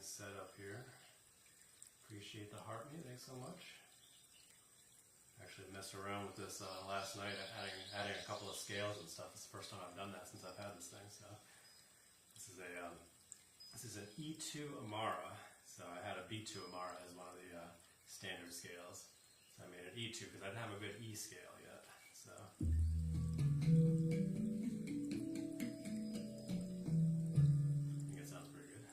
things set up here. Appreciate the heart me, thanks so much. Actually messed around with this last night, adding a couple of scales and stuff. It's the first time I've done that since I've had this thing. So this is an E2 Amara. So I had a B2 Amara as one of the standard scales. So I made an E2 because I didn't have a good E scale yet. So I think it sounds pretty good.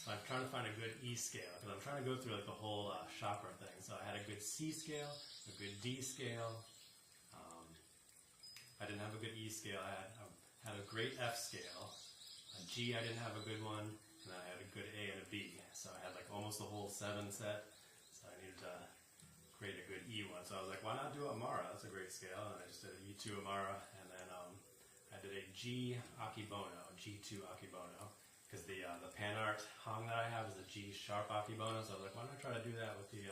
So I'm trying to find a good E scale because I'm trying to go through like the whole chakra thing. So I had a good C scale, a good D scale. I didn't have a good E scale. I had a great F scale. A G I didn't have a good one, and then I had a good A and a B. So I had like almost the whole 7 set. So I needed to create a good E one. So I was like, why not do Amara? That's a great scale. And I just did an E2 Amara, and then I did a G Akebono, G2 Akebono. Because the PANArt Hang that I have is a G sharp Akebono, so I was like, why not try to do that with the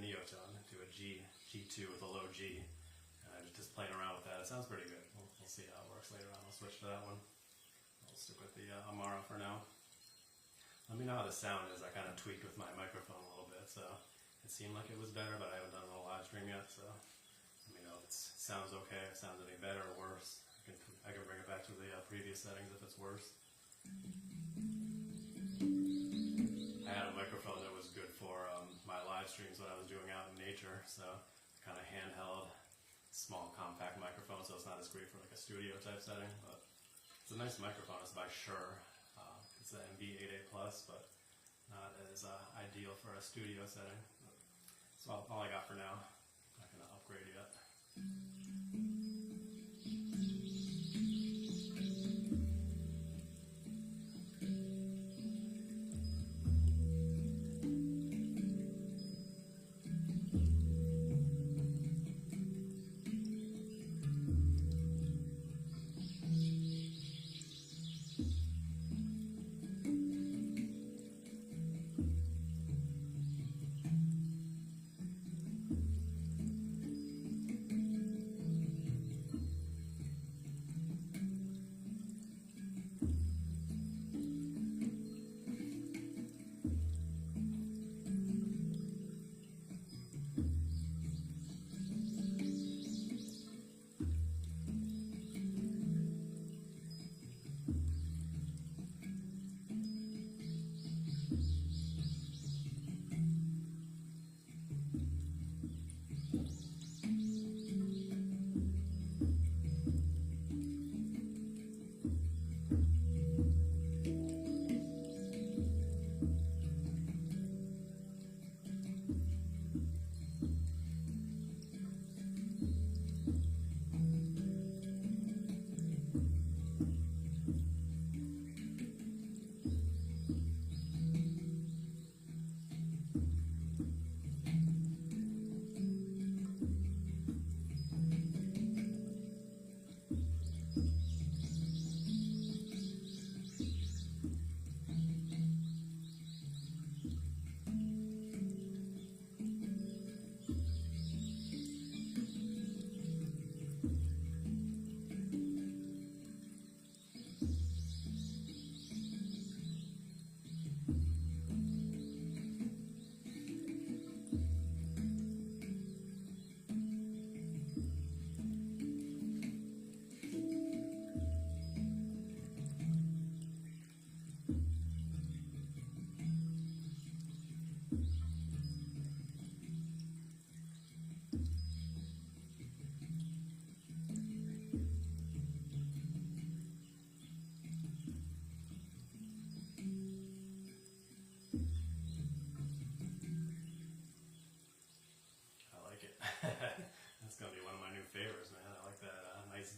Neotone, do a G2 with a low G. And I was just playing around with that. It sounds pretty good. We'll see how it works later on. I'll switch to that one. I'll stick with the Amara for now. Let me know how the sound is. I kind of tweaked with my microphone a little bit, so it seemed like it was better, but I haven't done a live stream yet, so let me know if it sounds okay, if it sounds any better or worse. I can bring it back to the previous settings if it's worse. I had a microphone that was good for my live streams when I was doing out in nature, so kind of handheld, small, compact microphone, so it's not as great for like a studio type setting, but it's a nice microphone. It's by Shure. It's an MB8A Plus, but not as ideal for a studio setting. That's all I got for now. Not going to upgrade yet.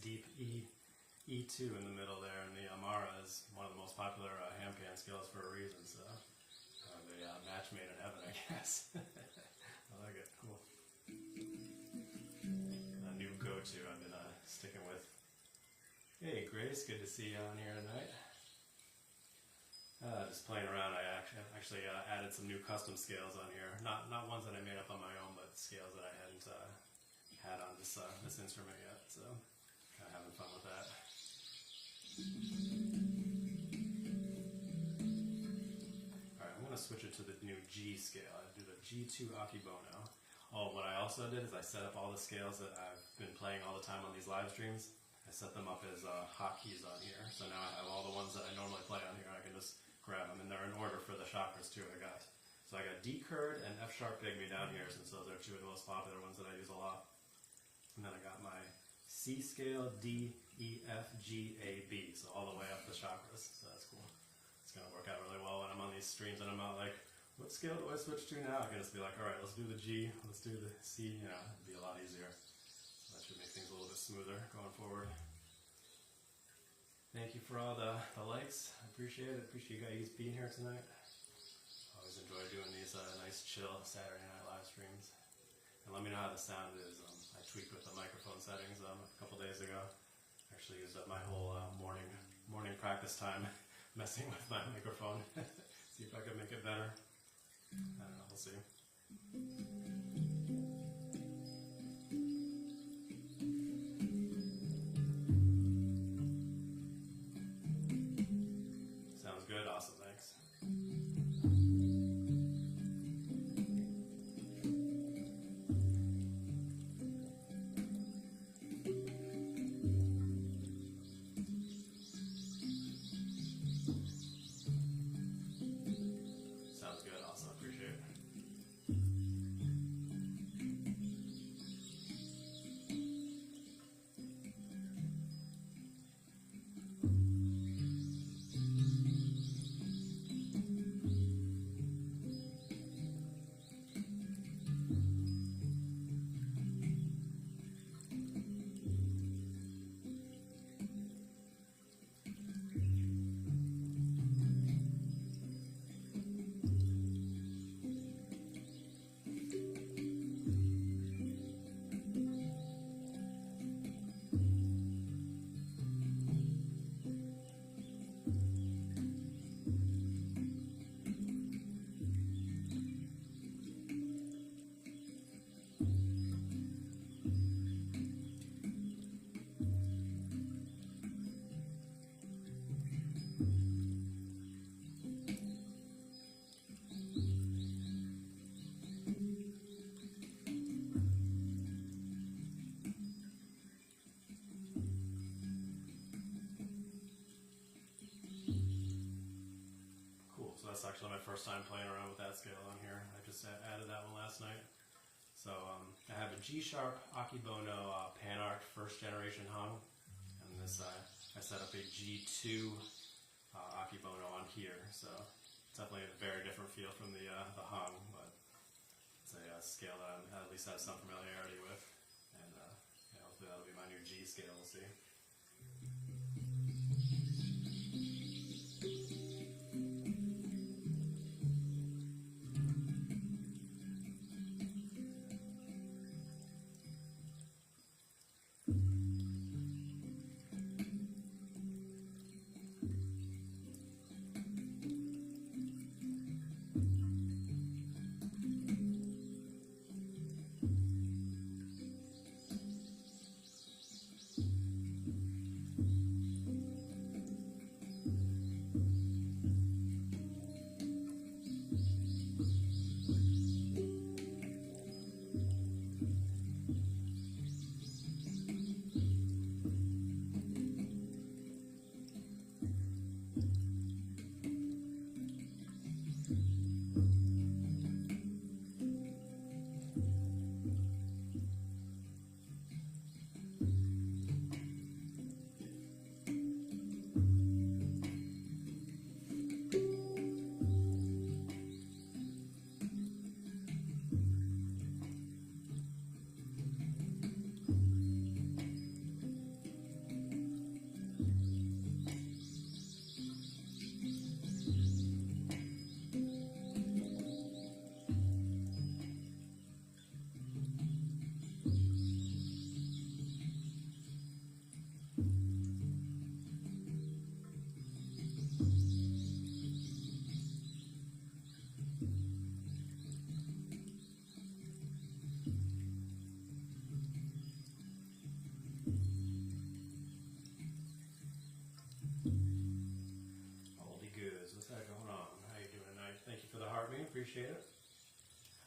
deep E2 in the middle there, and the Amara is one of the most popular handpan scales for a reason, so the match made in heaven, I guess. I like it, cool. A new go-to I've been sticking with. Hey Grace, good to see you on here tonight. Just playing around, I actually added some new custom scales on here. Not ones that I made up on my own, but scales that I hadn't had on this instrument yet, so kind of having fun with that. Alright, I'm going to switch it to the new G scale. I do the G2 Akibono. Oh, what I also did is I set up all the scales that I've been playing all the time on these live streams. I set them up as hotkeys on here, so now I have all the ones that I normally play on here. I can just grab them, and they're in order for the chakras too. I got D curd and F sharp pygmy down here, since those are two of the most popular ones that I use a lot. And then I got my C scale, D, E, F, G, A, B, so all the way up the chakras. So that's cool. It's gonna work out really well when I'm on these streams and I'm not like, what scale do I switch to now? I can just be like, all right, let's do the G, let's do the C. You know, it'd be a lot easier. So that should make things a little bit smoother going forward. Thank you for all the likes. I appreciate it. I appreciate you guys being here tonight. Always enjoy doing these nice chill Saturday night live streams. And let me know how the sound is. I tweaked with the microphone settings a couple days ago. Actually used up my whole morning practice time messing with my microphone. See if I can make it better. I don't know. We'll see. Good, awesome, thanks. Sounds good, awesome, appreciate it. That's actually my first time playing around with that scale on here. I just added that one last night. So I have a G sharp Akibono PANArt first generation hung, and this I set up a G2 Akibono on here. So it's definitely a very different feel from the hung, but it's a scale that I at least have some familiarity with, and yeah, hopefully that'll be my new G scale. We'll see. appreciate it.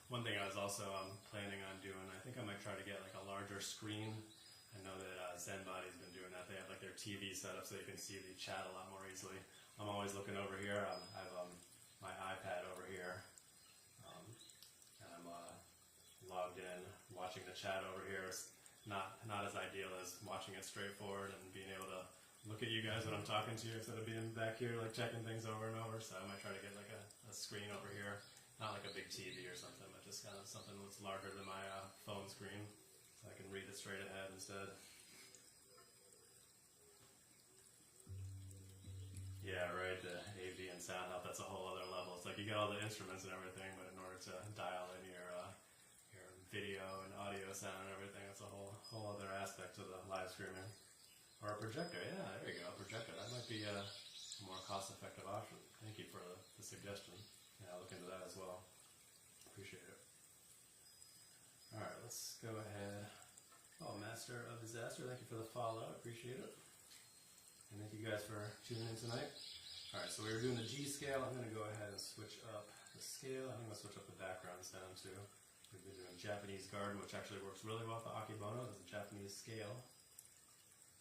One thing I was also planning on doing, I think I might try to get like a larger screen. I know that ZenBody's been doing that. They have like their TV set up so you can see the chat a lot more easily. I'm always looking over here. I have my iPad over here, and I'm logged in, watching the chat over here. It's not as ideal as watching it straight forward and being able to look at you guys when I'm talking to you instead of being back here like checking things over and over. So I might try to get like a screen over here. Not like a big TV or something, but just kind of something that's larger than my phone screen, so I can read it straight ahead instead. Yeah, right, the AV and sound help, that's a whole other level. It's like you get all the instruments and everything, but in order to dial in your video and audio sound and everything, that's a whole other aspect to the live streaming. Or a projector, yeah, there you go, a projector. That might be a more cost-effective option. Thank you for the suggestion. Yeah, I'll look into that as well. Appreciate it. Alright, let's go ahead. Oh, Master of Disaster, thank you for the follow. Appreciate it. And thank you guys for tuning in tonight. Alright, so we were doing the G scale. I'm going to go ahead and switch up the scale. I think I'll switch up the background sound too. We've been doing Japanese garden, which actually works really well for Akebono. It's a Japanese scale.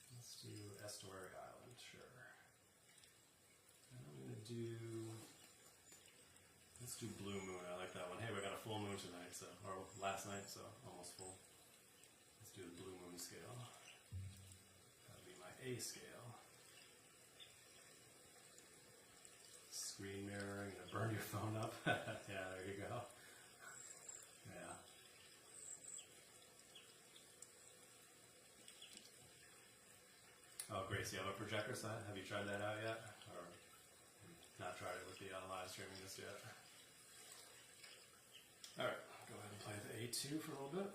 Let's do Estuary Island, sure. And I'm going to do... Let's do Blue Moon. I like that one. Hey, we got a full moon tonight, or last night, so almost full. Let's do the Blue Moon scale. That'll be my A scale. Screen mirroring, gonna burn your phone up. Yeah, there you go. Yeah. Oh, Grace, you have a projector set? Have you tried that out yet? Or not tried it with the live streaming just yet? Alright, go ahead and play the A2 for a little bit.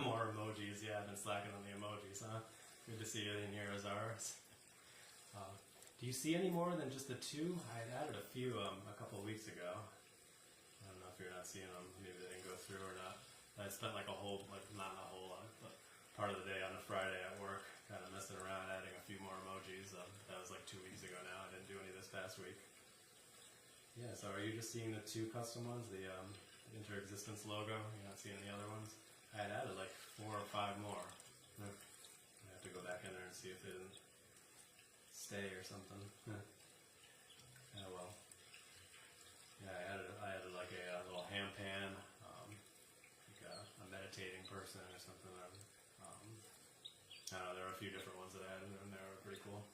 More emojis, yeah, I've been slacking on the emojis, huh? Good to see you in here, Azars. Do you see any more than just the two? I had added a few a couple of weeks ago. I don't know if you're not seeing them, maybe they didn't go through or not. I spent like a whole, like not a whole lot, but part of the day on a Friday at work kind of messing around, adding a few more emojis. That was like 2 weeks ago now. I didn't do any this past week. Yeah, so are you just seeing the two custom ones, the Interexistence logo? You're not seeing any other ones? I had added like 4 or 5 more. I have to go back in there and see if they didn't stay or something. Oh well. Yeah, I added like a little handpan, like a meditating person or something. I don't know, there were a few different ones that I added in there. They were pretty cool.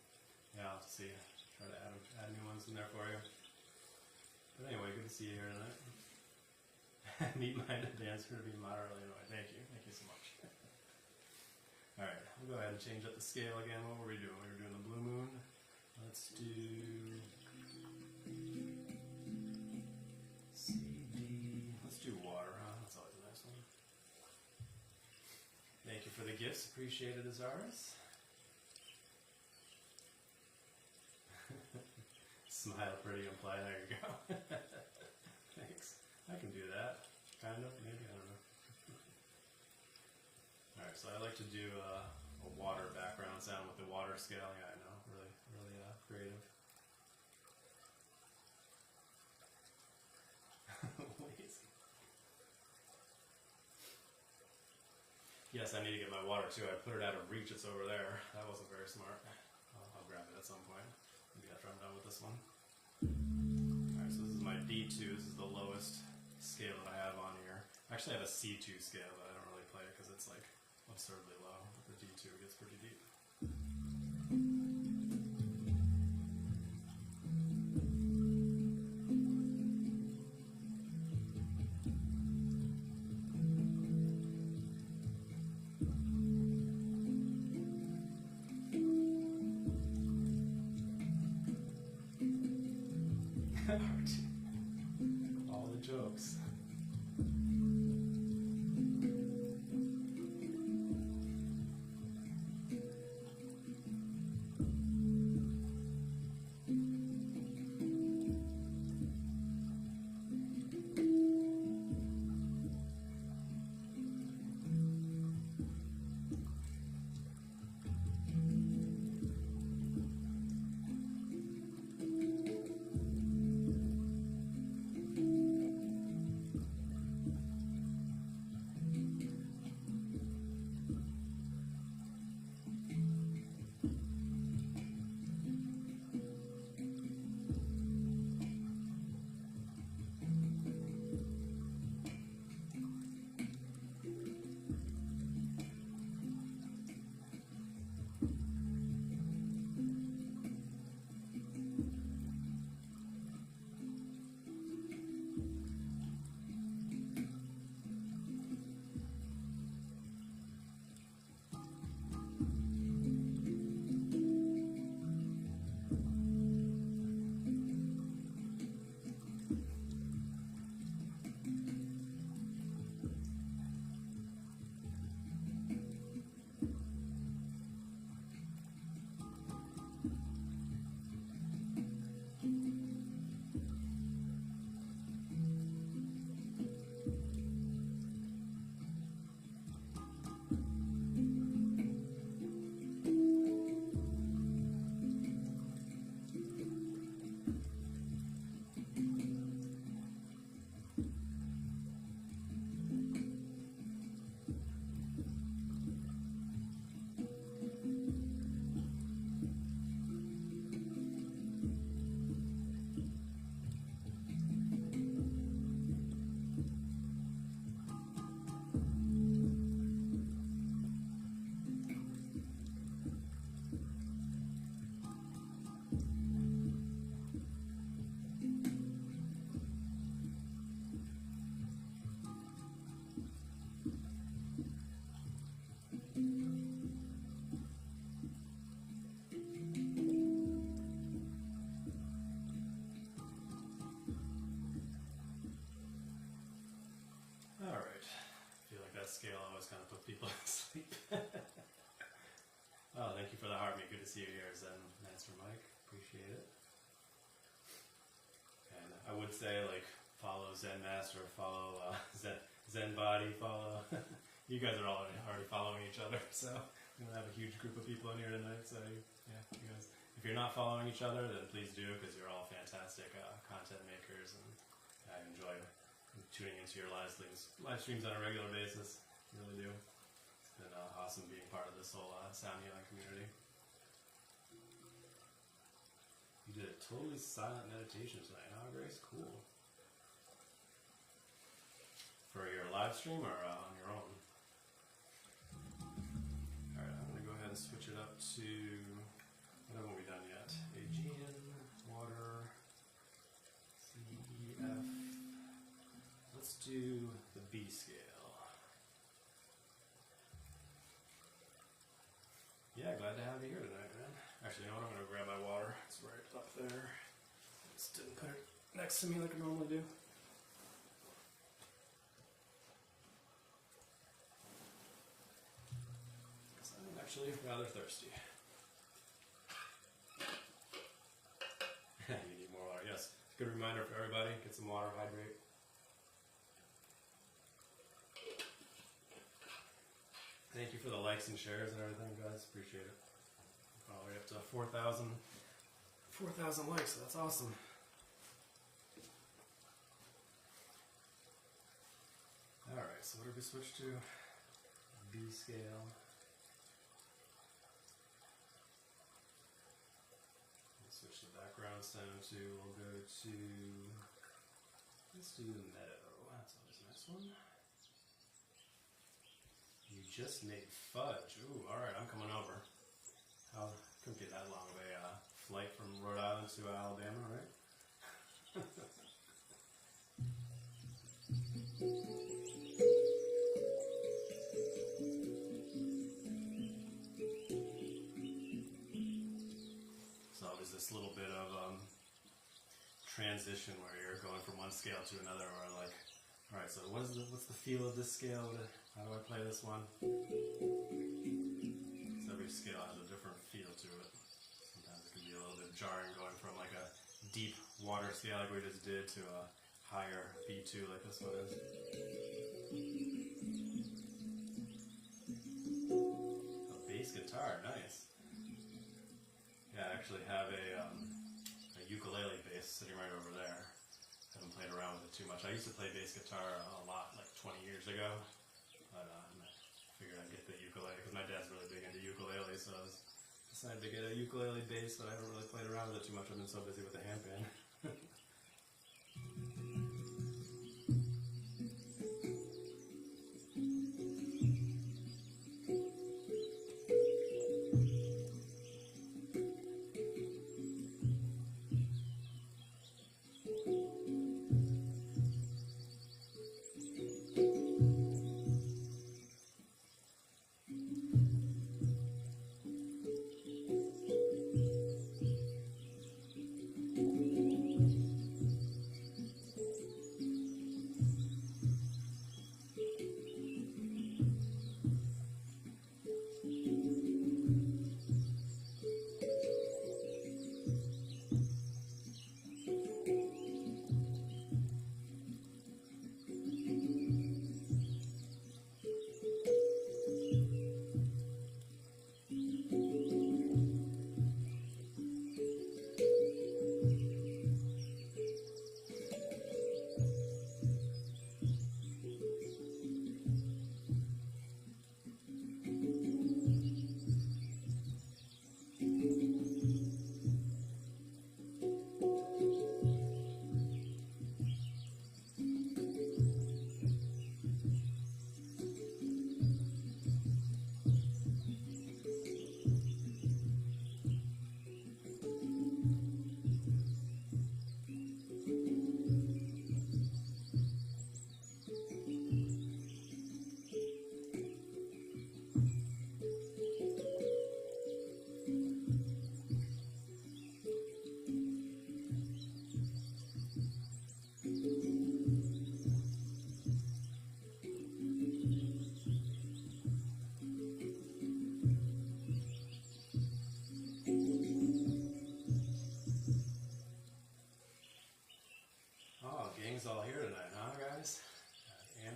Yeah, I'll have to see. Try to add new ones in there for you. But anyway, good to see you here tonight. Meat-minded dancer to be moderately annoyed. Thank you. Thank you so much. Alright, we'll go ahead and change up the scale again. What were we doing? We were doing the blue moon. Let's do C, D. Let's do water, huh? That's always a nice one. Thank you for the gifts. Appreciate it, Azars. Smile pretty and play. There you go. Thanks. I can do that. Kind of, maybe. I don't know. Alright, so I like to do a water background sound with the water scale. Yeah, I know. Really, really creative. Yes, I need to get my water too. I put it out of reach. It's over there. That wasn't very smart. I'll grab it at some point. Maybe after I'm done with this one. Alright, so this is my D2. This is the lowest scale that I have on here. I actually have a C2 scale, but I don't really play it because it's like absurdly low. But the D2 gets pretty deep. All the jokes. that scale always kind of put people to sleep. Oh, thank you for the heartbeat. Good to see you here, Zen Master Mike. Appreciate it. And I would say, like, follow Zen Master, follow Zen Body, follow. You guys are all already following each other, so we don't have a huge group of people in here tonight. So yeah, you guys, if you're not following each other, then please do, because you're all fantastic content makers, and I enjoy tuning into your live streams on a regular basis. I really do. It's been awesome being part of this whole sound healing community. You did a totally silent meditation tonight, huh, Grace? Cool. For your live stream or on your own? Alright, I'm going to go ahead and switch it up to, what haven't we done yet? Aegean, water, CEF. Let's do the B scale. Yeah, glad to have you here tonight, man. Actually, you know what? I'm going to grab my water. It's right up there. Just didn't put it next to me like I normally do. Because I'm actually rather thirsty. You need more water. Yes. Good reminder for everybody. Get some water, hydrate. Thank you for the likes and shares and everything, guys. Appreciate it. All the way up to 4,000 likes. So that's awesome. All right. So what did we switch to? B scale. We'll switch the background sound to. We'll go to. Let's do the meadow. That's always a nice one. You just made fudge. Ooh, alright, I'm coming over. Couldn't get that long of a flight from Rhode Island to Alabama, right? So there's this little bit of transition where you're going from one scale to another, where like, alright, so what's the feel of this scale? How do I play this one? So every scale has a different feel to it. Sometimes it can be a little bit jarring going from like a deep water scale like we just did to a higher B2 like this one is. A bass guitar, nice. Yeah, I actually have a ukulele bass sitting right over there. Haven't played around with it too much. I used to play bass guitar a lot, like 20 years ago. But I figured I'd get the ukulele because my dad's really big into ukulele, so I decided to get a ukulele bass, but I haven't really played around with it too much. I've been so busy with the handpan.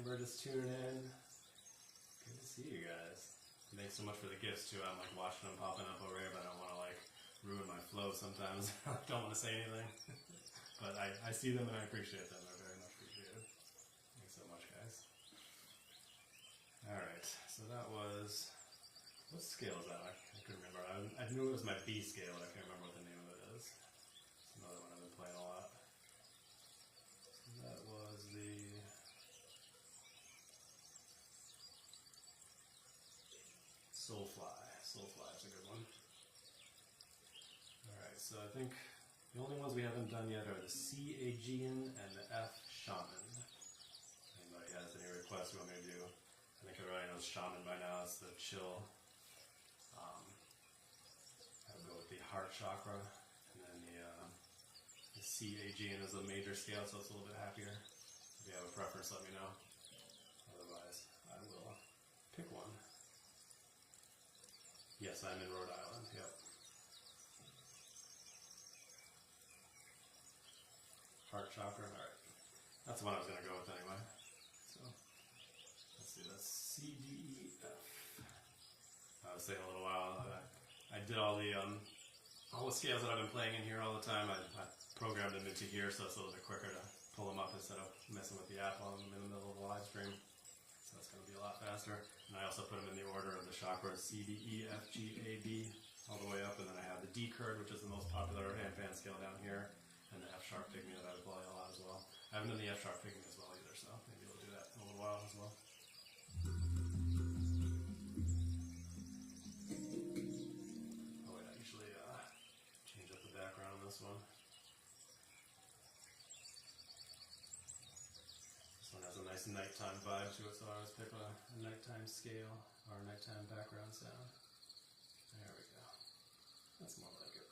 Amber just tuning in. Good to see you guys. Thanks so much for the gifts too. I'm like watching them popping up over here, but I don't want to like ruin my flow sometimes. I don't want to say anything. But I see them and I appreciate them. They're very much appreciated. Thanks so much, guys. Alright, so that was... What scale is that? I couldn't remember. I knew it was my B scale, but I can't remember what the name of it is. It's another one I've been playing a lot. So that was the... Soulfly. Soulfly is a good one. Alright, so I think the only ones we haven't done yet are the C Aegean and the F Shaman. If anybody has any requests you want me to do, I think everybody knows Shaman by now. It's the chill. I would go with the heart chakra, and then the C Aegean is a major scale, so it's a little bit happier. If you have a preference, let me know. Otherwise, I will pick one. Yes, I'm in Rhode Island, yep. Heart chakra, alright. That's the one I was going to go with anyway. So, let's see, that's C, D, E, F. I was saying a little while, I did all the scales that I've been playing in here all the time. I programmed them into here so it's a little bit quicker to pull them up instead of messing with the app while I'm in the middle of the live stream. So it's going to be a lot faster. And I also put them in the order of the chakras, C, D, E, F, G, A, B, all the way up. And then I have the D chord, which is the most popular handpan scale down here, and the F sharp pygmy that I would play a lot as well. I haven't done the F sharp pygmy as well either, so maybe we'll do that in a little while as well. Oh wait, I usually change up the background on this one. This one has a nice nighttime vibe to it, so I always pick a nighttime scale or a nighttime background sound. There we go. That's more like it.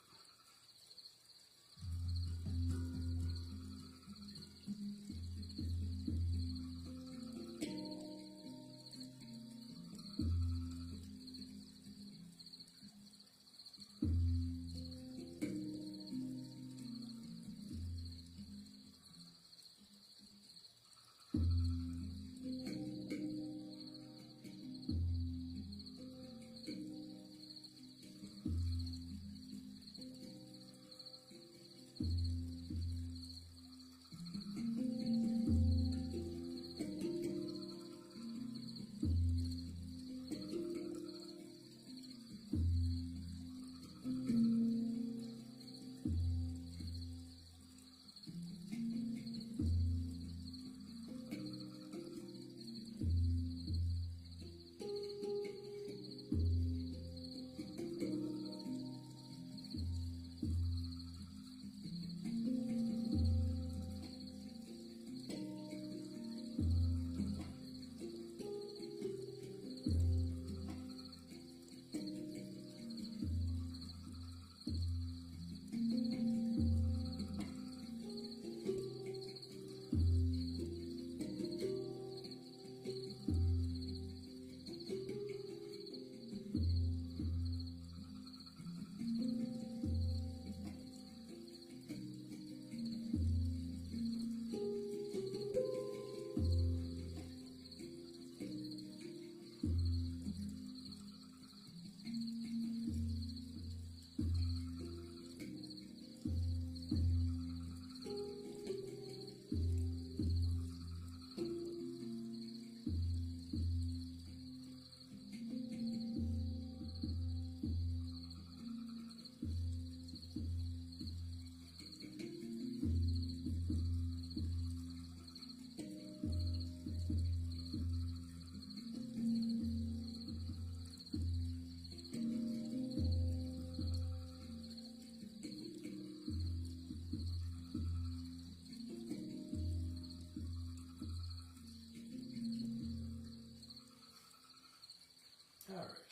Alright.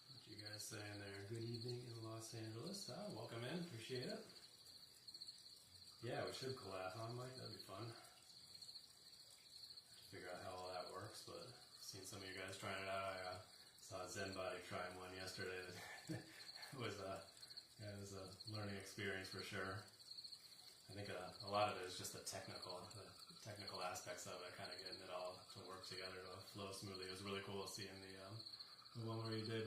What you guys saying there? Good evening in Los Angeles. Welcome in. Appreciate it. Yeah, we should collab on Mike. That'd be fun. Figure out how all that works, but I've seen some of you guys trying it out. I saw Zenbody trying one yesterday. It was a learning experience for sure. I think a lot of it is just the technical aspects of it, kind of getting it all to work together to flow smoothly. It was really cool seeing the one where you did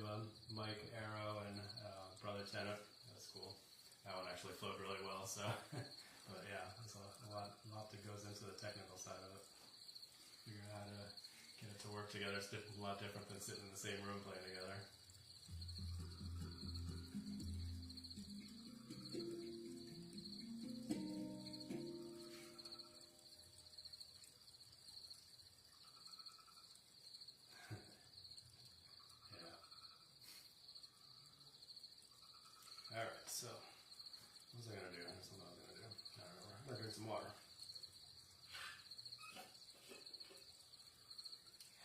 Mike, Arrow, and Brother Tennant. That was cool. That one actually flowed really well. So, but yeah, there's a lot that goes into the technical side of it. Figuring out how to get it to work together. It's a lot different than sitting in the same room playing together. Alright, so, what was I going to do? There's something I was going to do. I don't remember. I'm going to drink some water.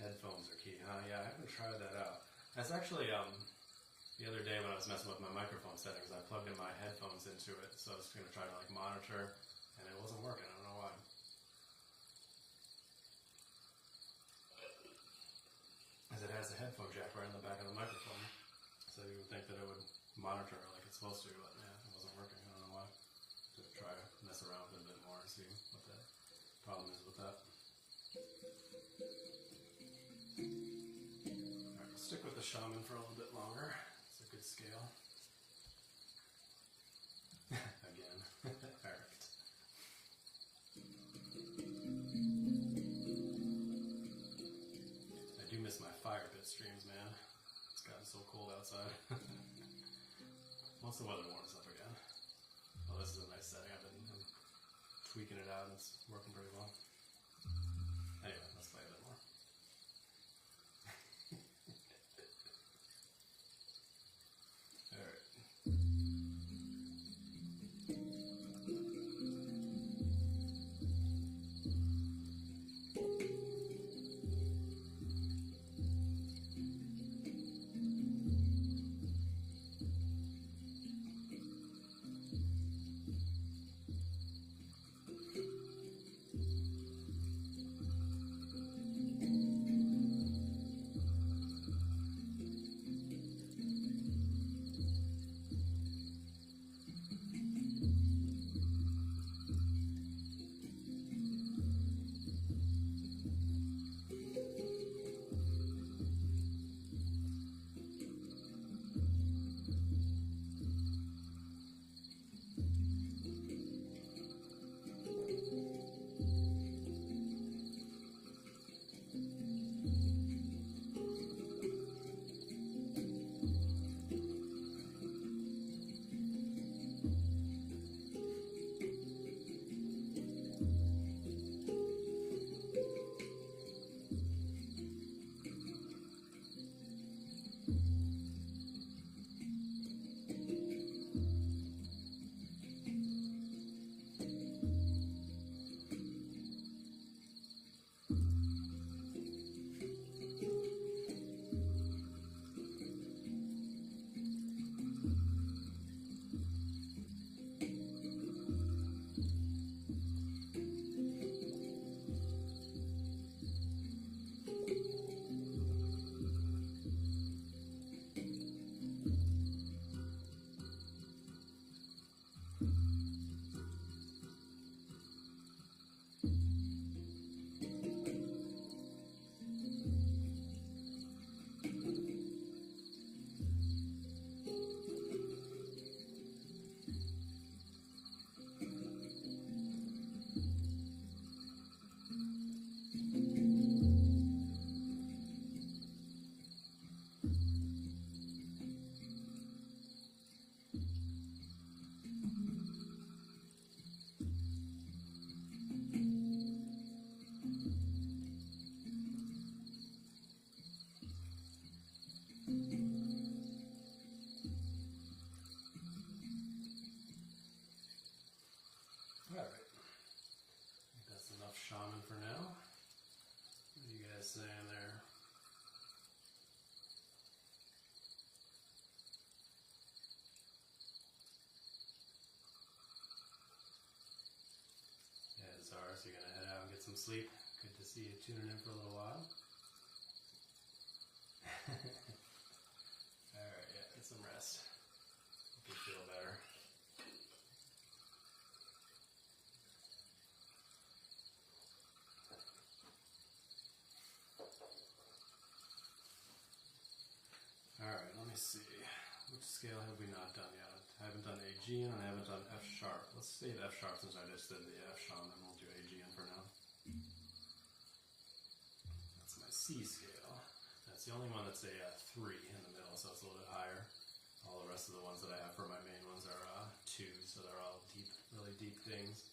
Headphones are key, huh? Yeah, I haven't tried that out. That's actually, the other day when I was messing with my microphone settings, I plugged in my headphones into it, so I was going to try to, like, monitor, and it wasn't working. I don't know why. As it has a headphone jack right in the back of the microphone, so you would think that it would monitor like it's supposed to, but yeah, it wasn't working. I don't know why. To try to mess around with it a bit more and see what the problem is with that. Alright, we'll stick with the shaman for a little bit longer. It's a good scale. Again. Alright. I do miss my fire pit streams, man. It's gotten so cold outside. Once the weather warms up again. Well, this is a nice setting. I've been tweaking it out and it's working pretty well. Anyway, let's play a bit more. Alright. Alright. I think that's enough shaman for now. What are you guys saying there? Yeah, Zara, so you're going to head out and get some sleep. Good to see you tuning in for a little while. Alright, yeah, get some rest. Hope you feel better. scale have we not done yet? I haven't done Aegean and I haven't done F sharp. Let's save F sharp since I just did the F shaman. We'll do Aegean for now. That's my C scale. That's the only one that's a 3 in the middle, so it's a little bit higher. All the rest of the ones that I have for my main ones are 2, so they're all deep, really deep things.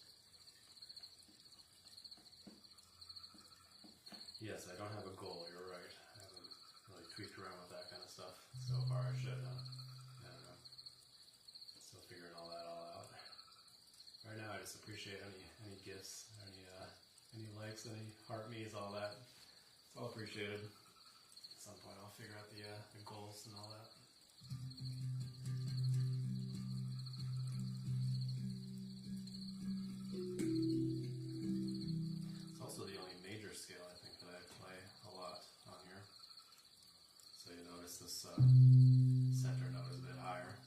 Yes, I don't have a goal, you're right. I haven't really tweaked around with that kind of stuff so far. I should, I don't know. Still figuring all that all out. Right now I just appreciate any gifts, any likes, any heart me's, all that. It's all appreciated. At some point I'll figure out the goals and all that. It's also the only major scale I think that I play a lot on here. So you notice this center note is a bit higher.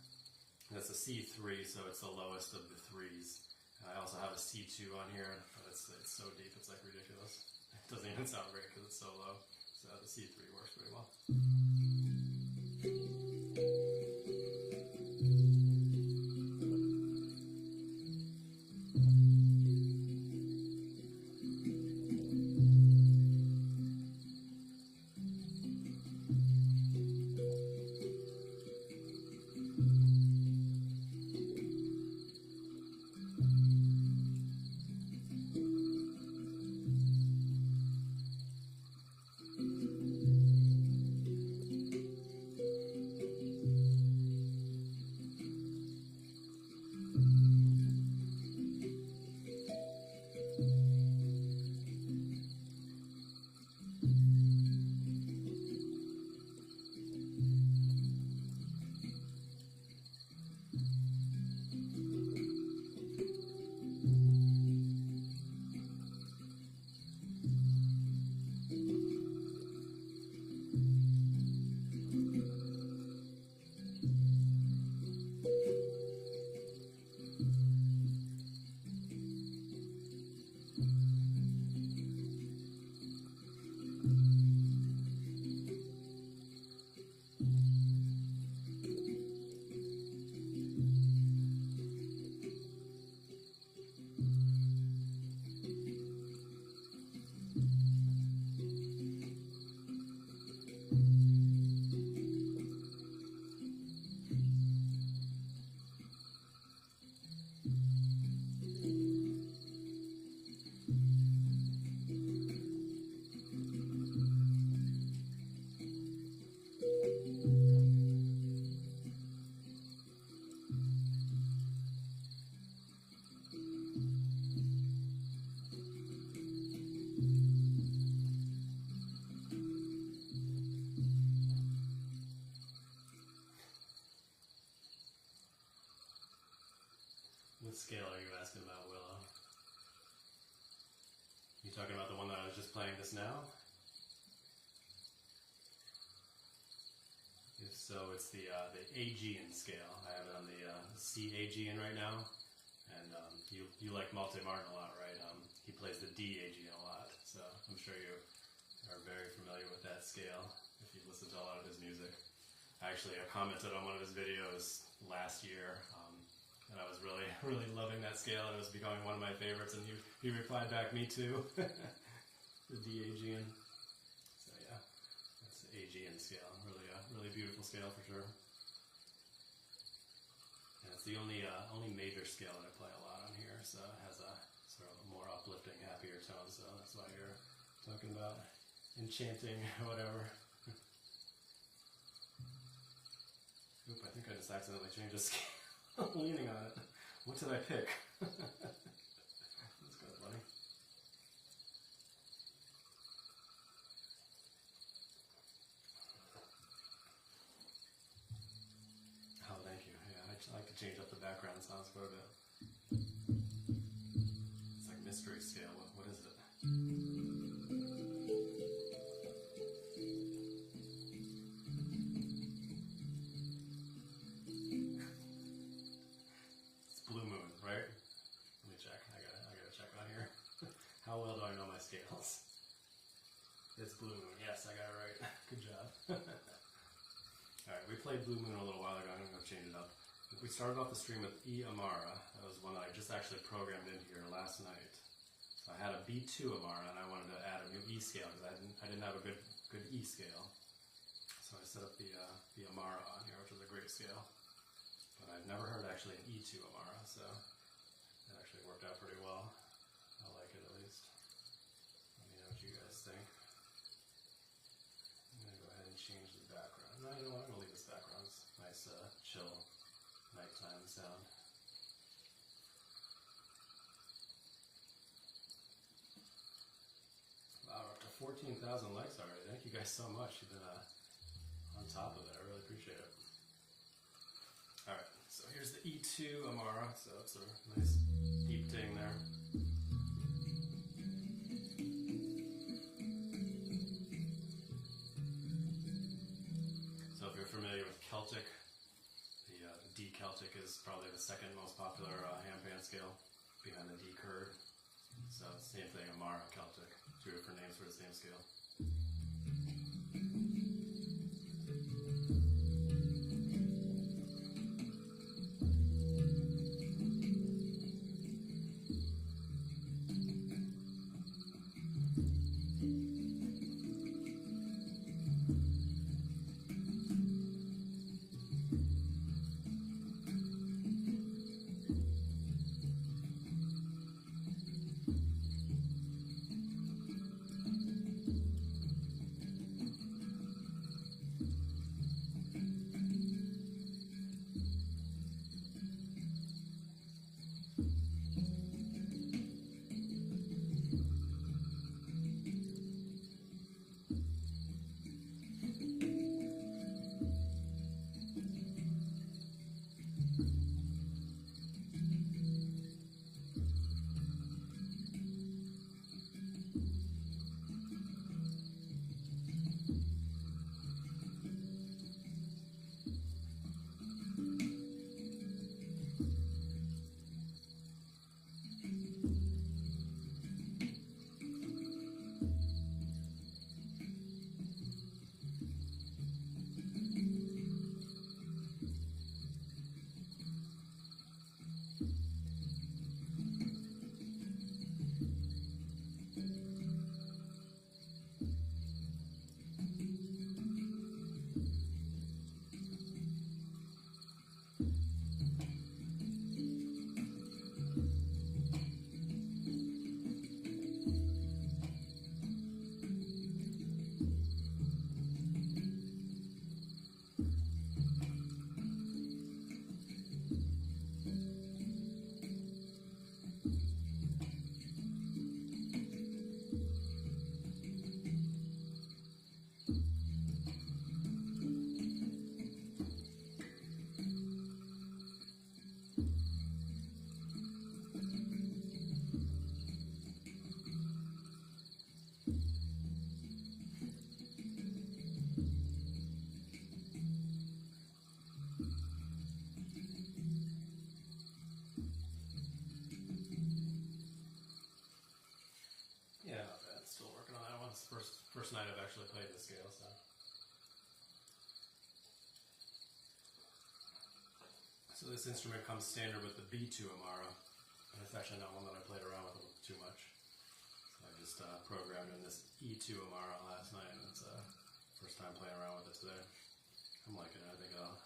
And it's a C3, so it's the lowest of the 3s. And I also have a C2 on here, but it's so deep it's like ridiculous. It doesn't even sound great because it's so low. So the C3 works pretty well. What scale are you asking about, Willow? You talking about the one that I was just playing just now? If so, it's the Aegean scale. I have it on the C Aegean right now. And you like Malte Martin a lot, right? He plays the D Aegean a lot, so I'm sure you are very familiar with that scale if you've listened to a lot of his music. Actually, I commented on one of his videos last year, and I was really, really loving that scale, and it was becoming one of my favorites, and he replied back, me too. The D Aegean. So yeah, that's the Aegean scale. Really beautiful scale for sure. And it's the only major scale that I play a lot on here, so it has a sort of more uplifting, happier tone, so that's why you're talking about enchanting or whatever. Oop, I think I just accidentally changed the scale. I'm leaning on it. What did I pick? That's kind of funny. Oh, thank you. Yeah, I like to change up the background sounds quite a bit. It's like mystery scale. What is it? How well do I know my scales? It's Blue Moon. Yes, I got it right. Good job. Alright, we played Blue Moon a little while ago. I'm going to change it up. We started off the stream with E Amara. That was one that I just actually programmed in here last night. So I had a B2 Amara, and I wanted to add a new E scale because I didn't have a good E scale. So I set up the Amara on here, which is a great scale. But I've never heard actually an E2 Amara, so it actually worked out pretty well. I like it at least. Let me know what you guys think. I'm going to go ahead and change the background. No, you know what? I'm going to leave this background. It's nice, chill, nighttime sound. Wow, we're up to 14,000 likes already. Thank you guys so much. You've been on top of it. I really appreciate it. Alright, so here's the E2 Amara. So it's a nice deep ding there. So if you're familiar with Celtic, the D Celtic is probably the second most popular handpan scale behind the D Kurd. So same thing, Amara, Celtic. Two different names for the same scale. First night I've actually played this scale, so. So this instrument comes standard with the B2 Amara, and it's actually not one that I played around with too much. So I just programmed in this E2 Amara last night, and it's first time playing around with it today. I'm liking it. I think it'll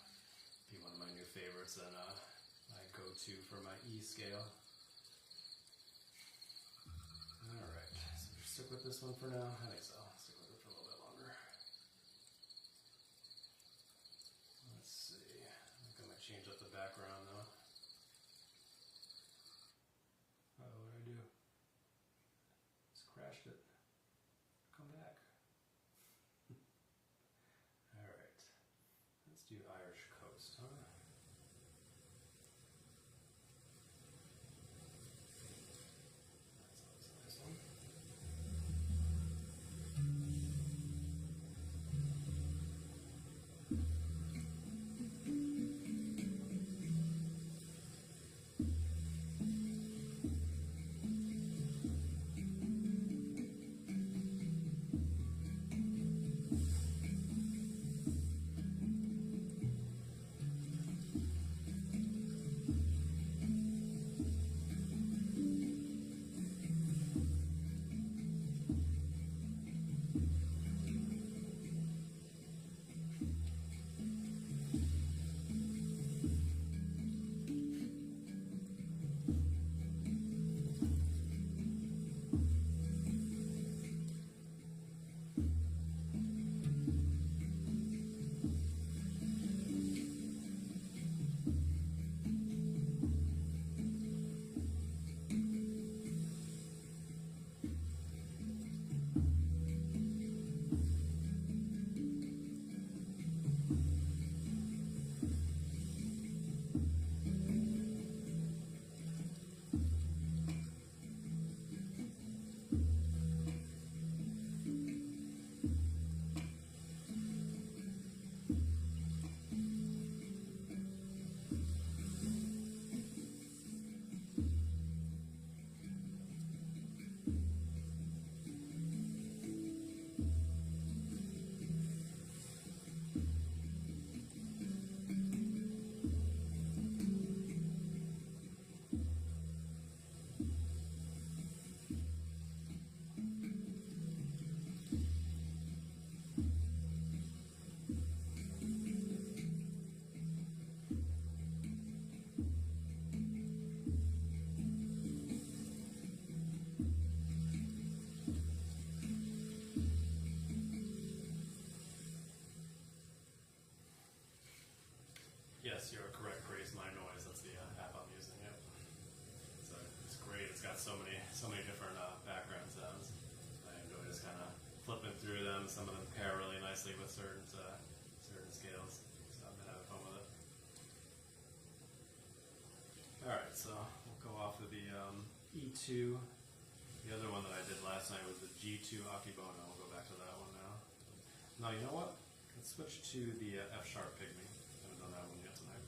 be one of my new favorites and my go-to for my E scale. Alright, so just stick with this one for now. I think so. Stick with it for a little bit longer. Let's see. I think I might change up the background though. Oh, what did I do? Just crashed it. Come back. Alright. Let's do Irish Coast, huh? Yes, you're correct. Grace My Noise. That's the app I'm using. Yep. So it's great. It's got so many different background sounds. I enjoy just kind of flipping through them. Some of them pair really nicely with certain scales. So I've been having fun with it. All right, so we'll go off of the E2. The other one that I did last night was the G2 Akebono. We'll go back to that one now. Now, you know what? Let's switch to the F sharp pygmy. I haven't done that one yet tonight.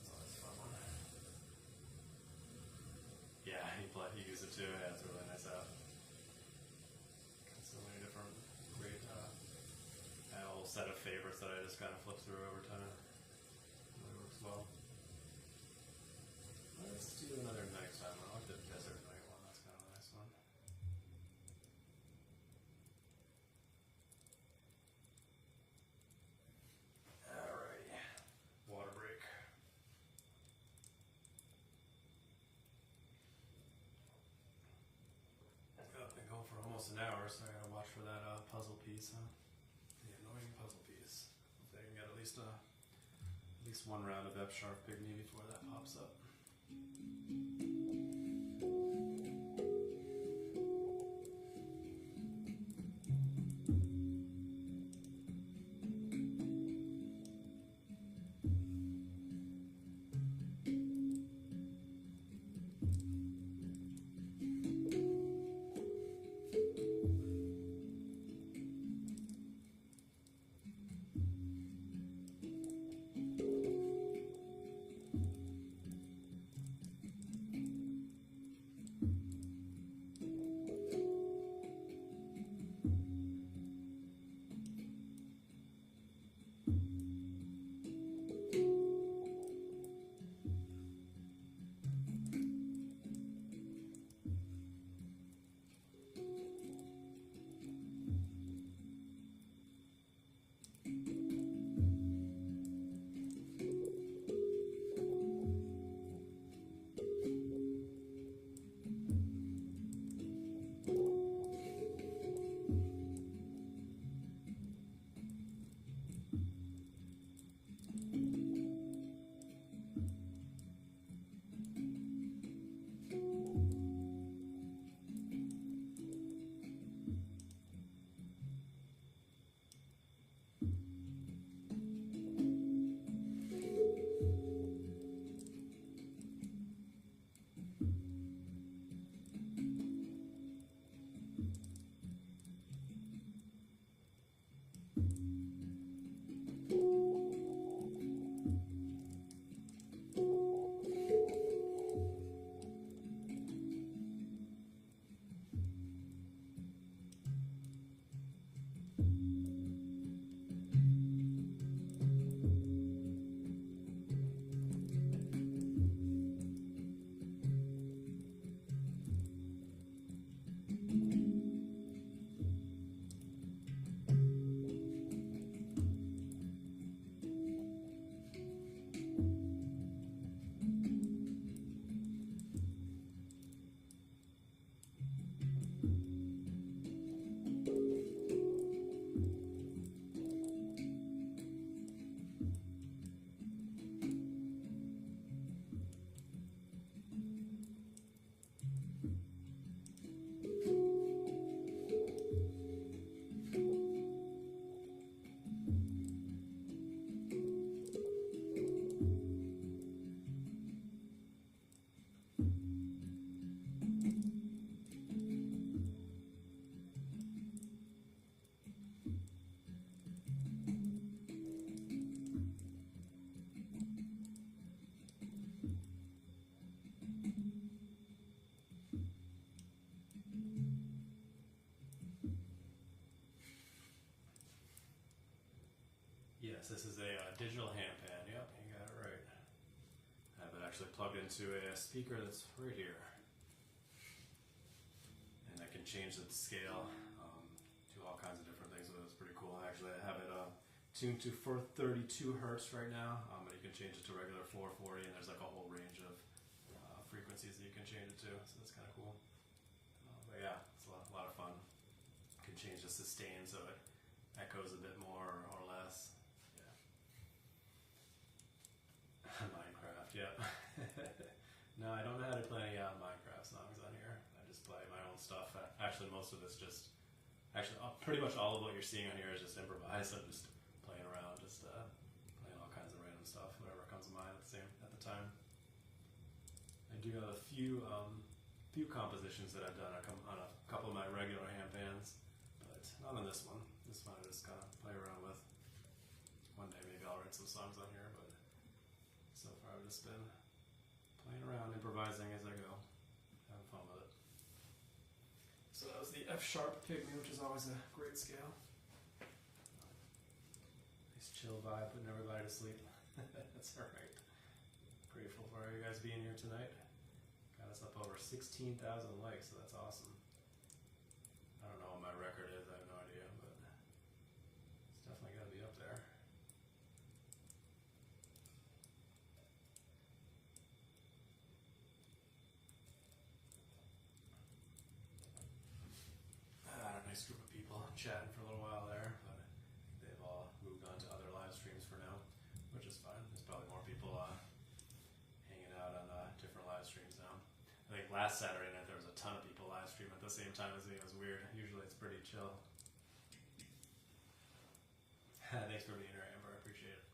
So that's a fun one. Yeah, he used it too. Yeah, it's a really nice app. Got so many different great, a whole set of favorites that I just kind of flip through over time. Really works well. Let's do another nighttime one. I like the desert night one. That's kind of a nice one. Alrighty. Water break. I've been going for almost an hour, so I gotta watch for that puzzle piece, huh? The annoying puzzle piece. Hopefully I can get at least one round of F sharp pygmy before that pops up. Yes, this is a digital handpan. Yep, you got it right. I have it actually plugged into a speaker that's right here. And I can change the scale, do all kinds of different things with it. It's pretty cool. Actually, I have it tuned to 432 hertz right now, but you can change it to regular 440, and there's like a whole range of frequencies that you can change it to, so that's kind of cool. But yeah, it's a lot of fun. You can change the sustain so it echoes a bit more or less. Yeah. Yeah. No, I don't know how to play any Minecraft songs on here. I just play my own stuff. Actually, most of it's just, pretty much all of what you're seeing on here is just improvised. I'm just playing around, just playing all kinds of random stuff, whatever comes to mind at the time. I do have a few compositions that I've done on a couple of my regular handpans, but not on this one. This one I just kind of play around with. One day maybe I'll write some songs on here, but so far I've just been playing around, improvising as I go, having fun with it. So that was the F sharp pygmy, which is always a great scale. Nice chill vibe, putting everybody to sleep. That's alright. Grateful for you guys being here tonight. Got us up over 16,000 likes, so that's awesome. I don't know what my record is, I have no idea, but it's definitely got to be up there. Nice group of people chatting for a little while there, but they've all moved on to other live streams for now, which is fine. There's probably more people hanging out on different live streams now. I think last Saturday night there was a ton of people live streaming at the same time as me. It was weird. Usually it's pretty chill. Thanks for being here, Amber. I appreciate it.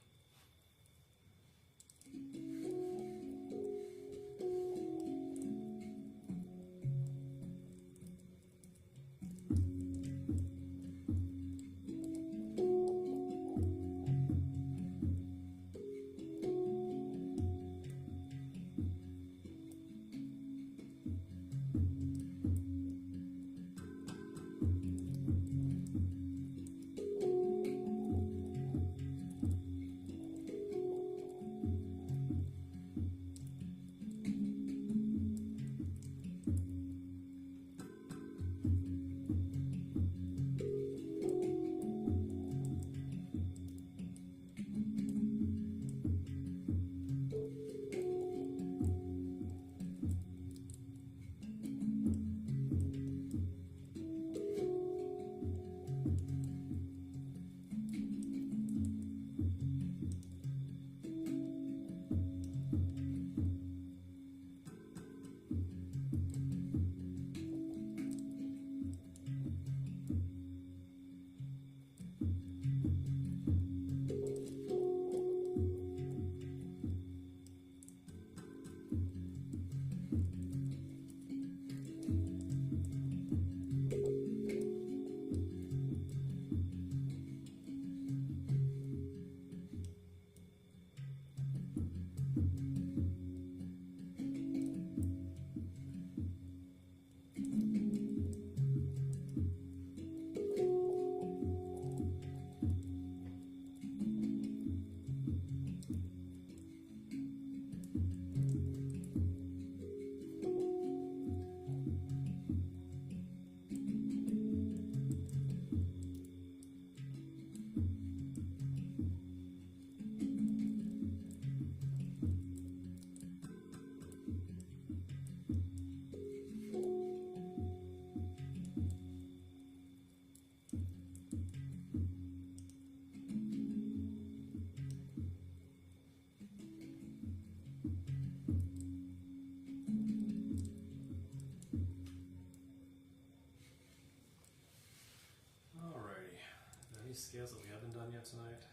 Scales that we haven't done yet tonight,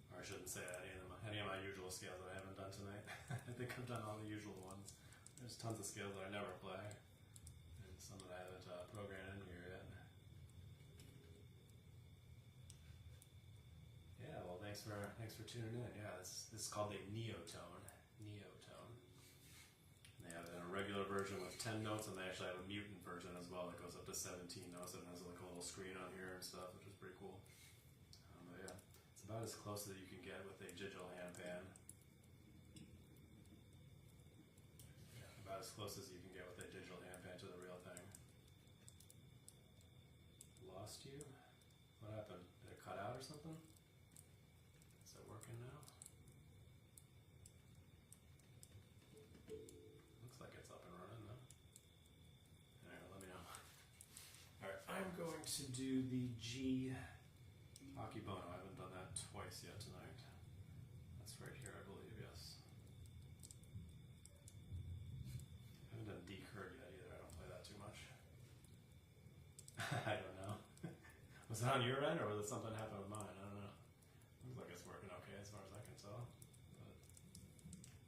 or I shouldn't say any of my usual scales that I haven't done tonight. I think I've done all the usual ones. There's tons of scales that I never play, and some that I haven't programmed in here yet. Yeah, well, thanks for tuning in. Yeah, this is called a Neotone. Neotone. And they have a regular version with 10 notes, and they actually have a mutant version as well that goes up to 17 notes and has like a little screen on here and stuff, which is pretty cool. But yeah, it's about as close as you can get with a digital handpan. Yeah, about as close as you can get with a digital handpan to the real thing. Lost you? What happened? Did it cut out or something? Is it working now? Looks like it's up and running though. Alright, let me know. Alright, I'm going to do the G Akibono. I haven't done that twice yet tonight. That's right here, I believe, yes. Was it on your end, or was it something happened with mine? I don't know. Looks like it's working okay as far as I can tell. But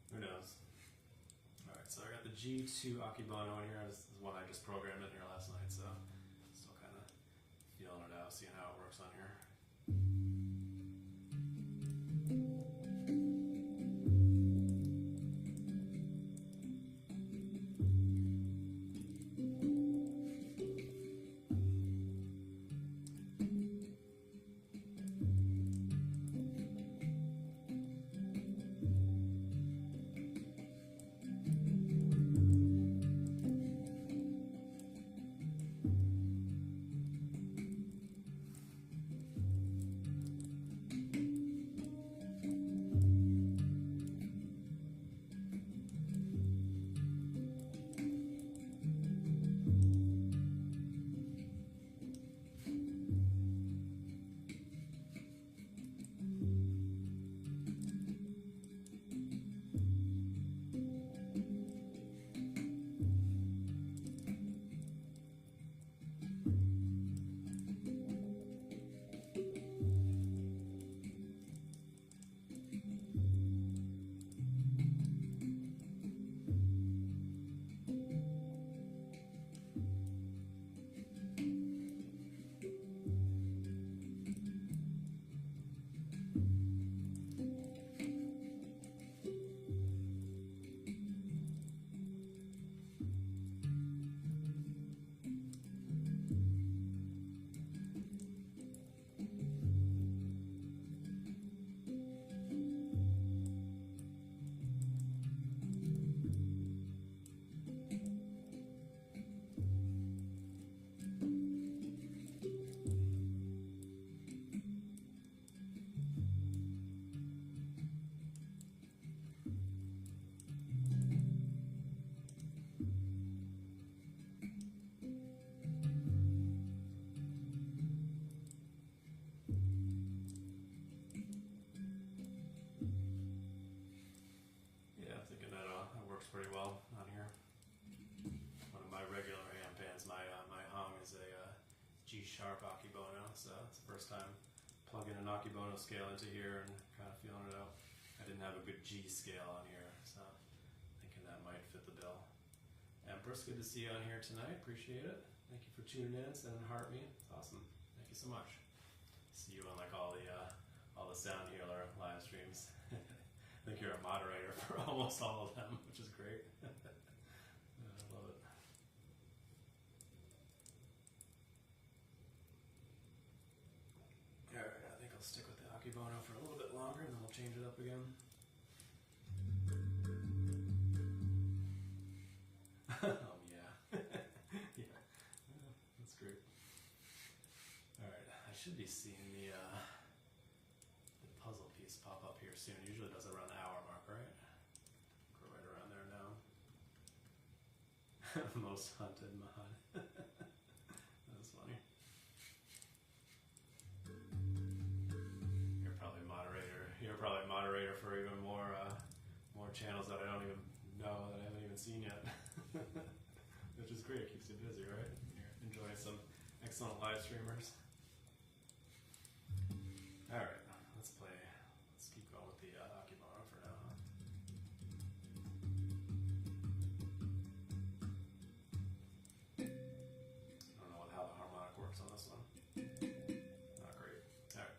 who knows? Alright, so I got the G2 Akebono in here. This is one I just programmed in here last night, so still kind of feeling it out, seeing how it works on here. Pretty well on here. One of my regular handpans, my hung is a G sharp Akebono, so it's the first time plugging an Akebono scale into here and kind of feeling it out. I didn't have a good G scale on here, so thinking that might fit the bill. Empress, good to see you on here tonight. Appreciate it. Thank you for tuning in, sending heart me. It's awesome. Thank you so much. See you on like all the sound healer live streams. I think you're a moderator for almost all of them, which is great. I love it. Alright, I think I'll stick with the Akebono for a little bit longer and then we'll change it up again. Yeah. Yeah. That's great. Alright, I should be seeing the puzzle piece pop up here soon. Usually does it around the hour mark, right? We're right around there now. Most hunted mod. That's funny. You're probably moderator for even more channels that I don't even know, that I haven't even seen yet. Which is great, it keeps you busy, right? You're enjoying some excellent live streamers. Alright, let's keep going with the Akebono for now. I don't know how the harmonic works on this one. Not great. Alright.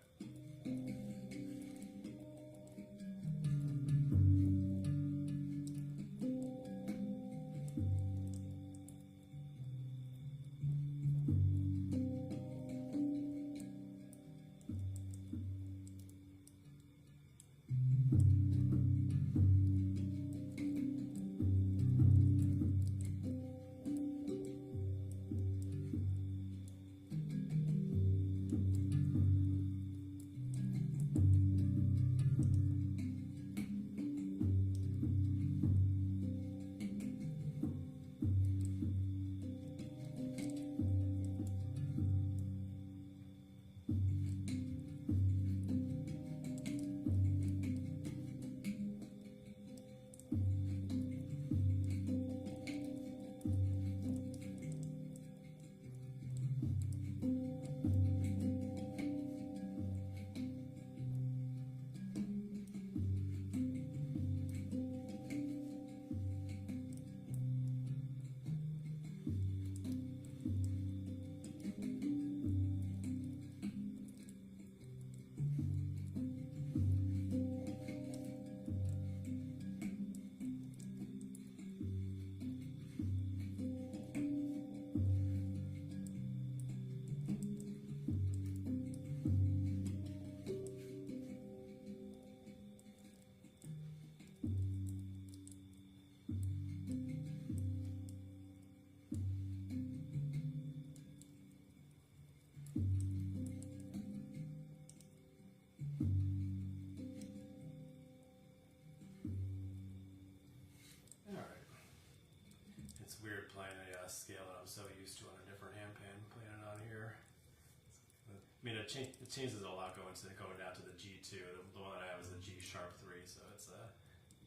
mean, it changes a lot going down to the G2. The one that I have is the G sharp 3, so it's a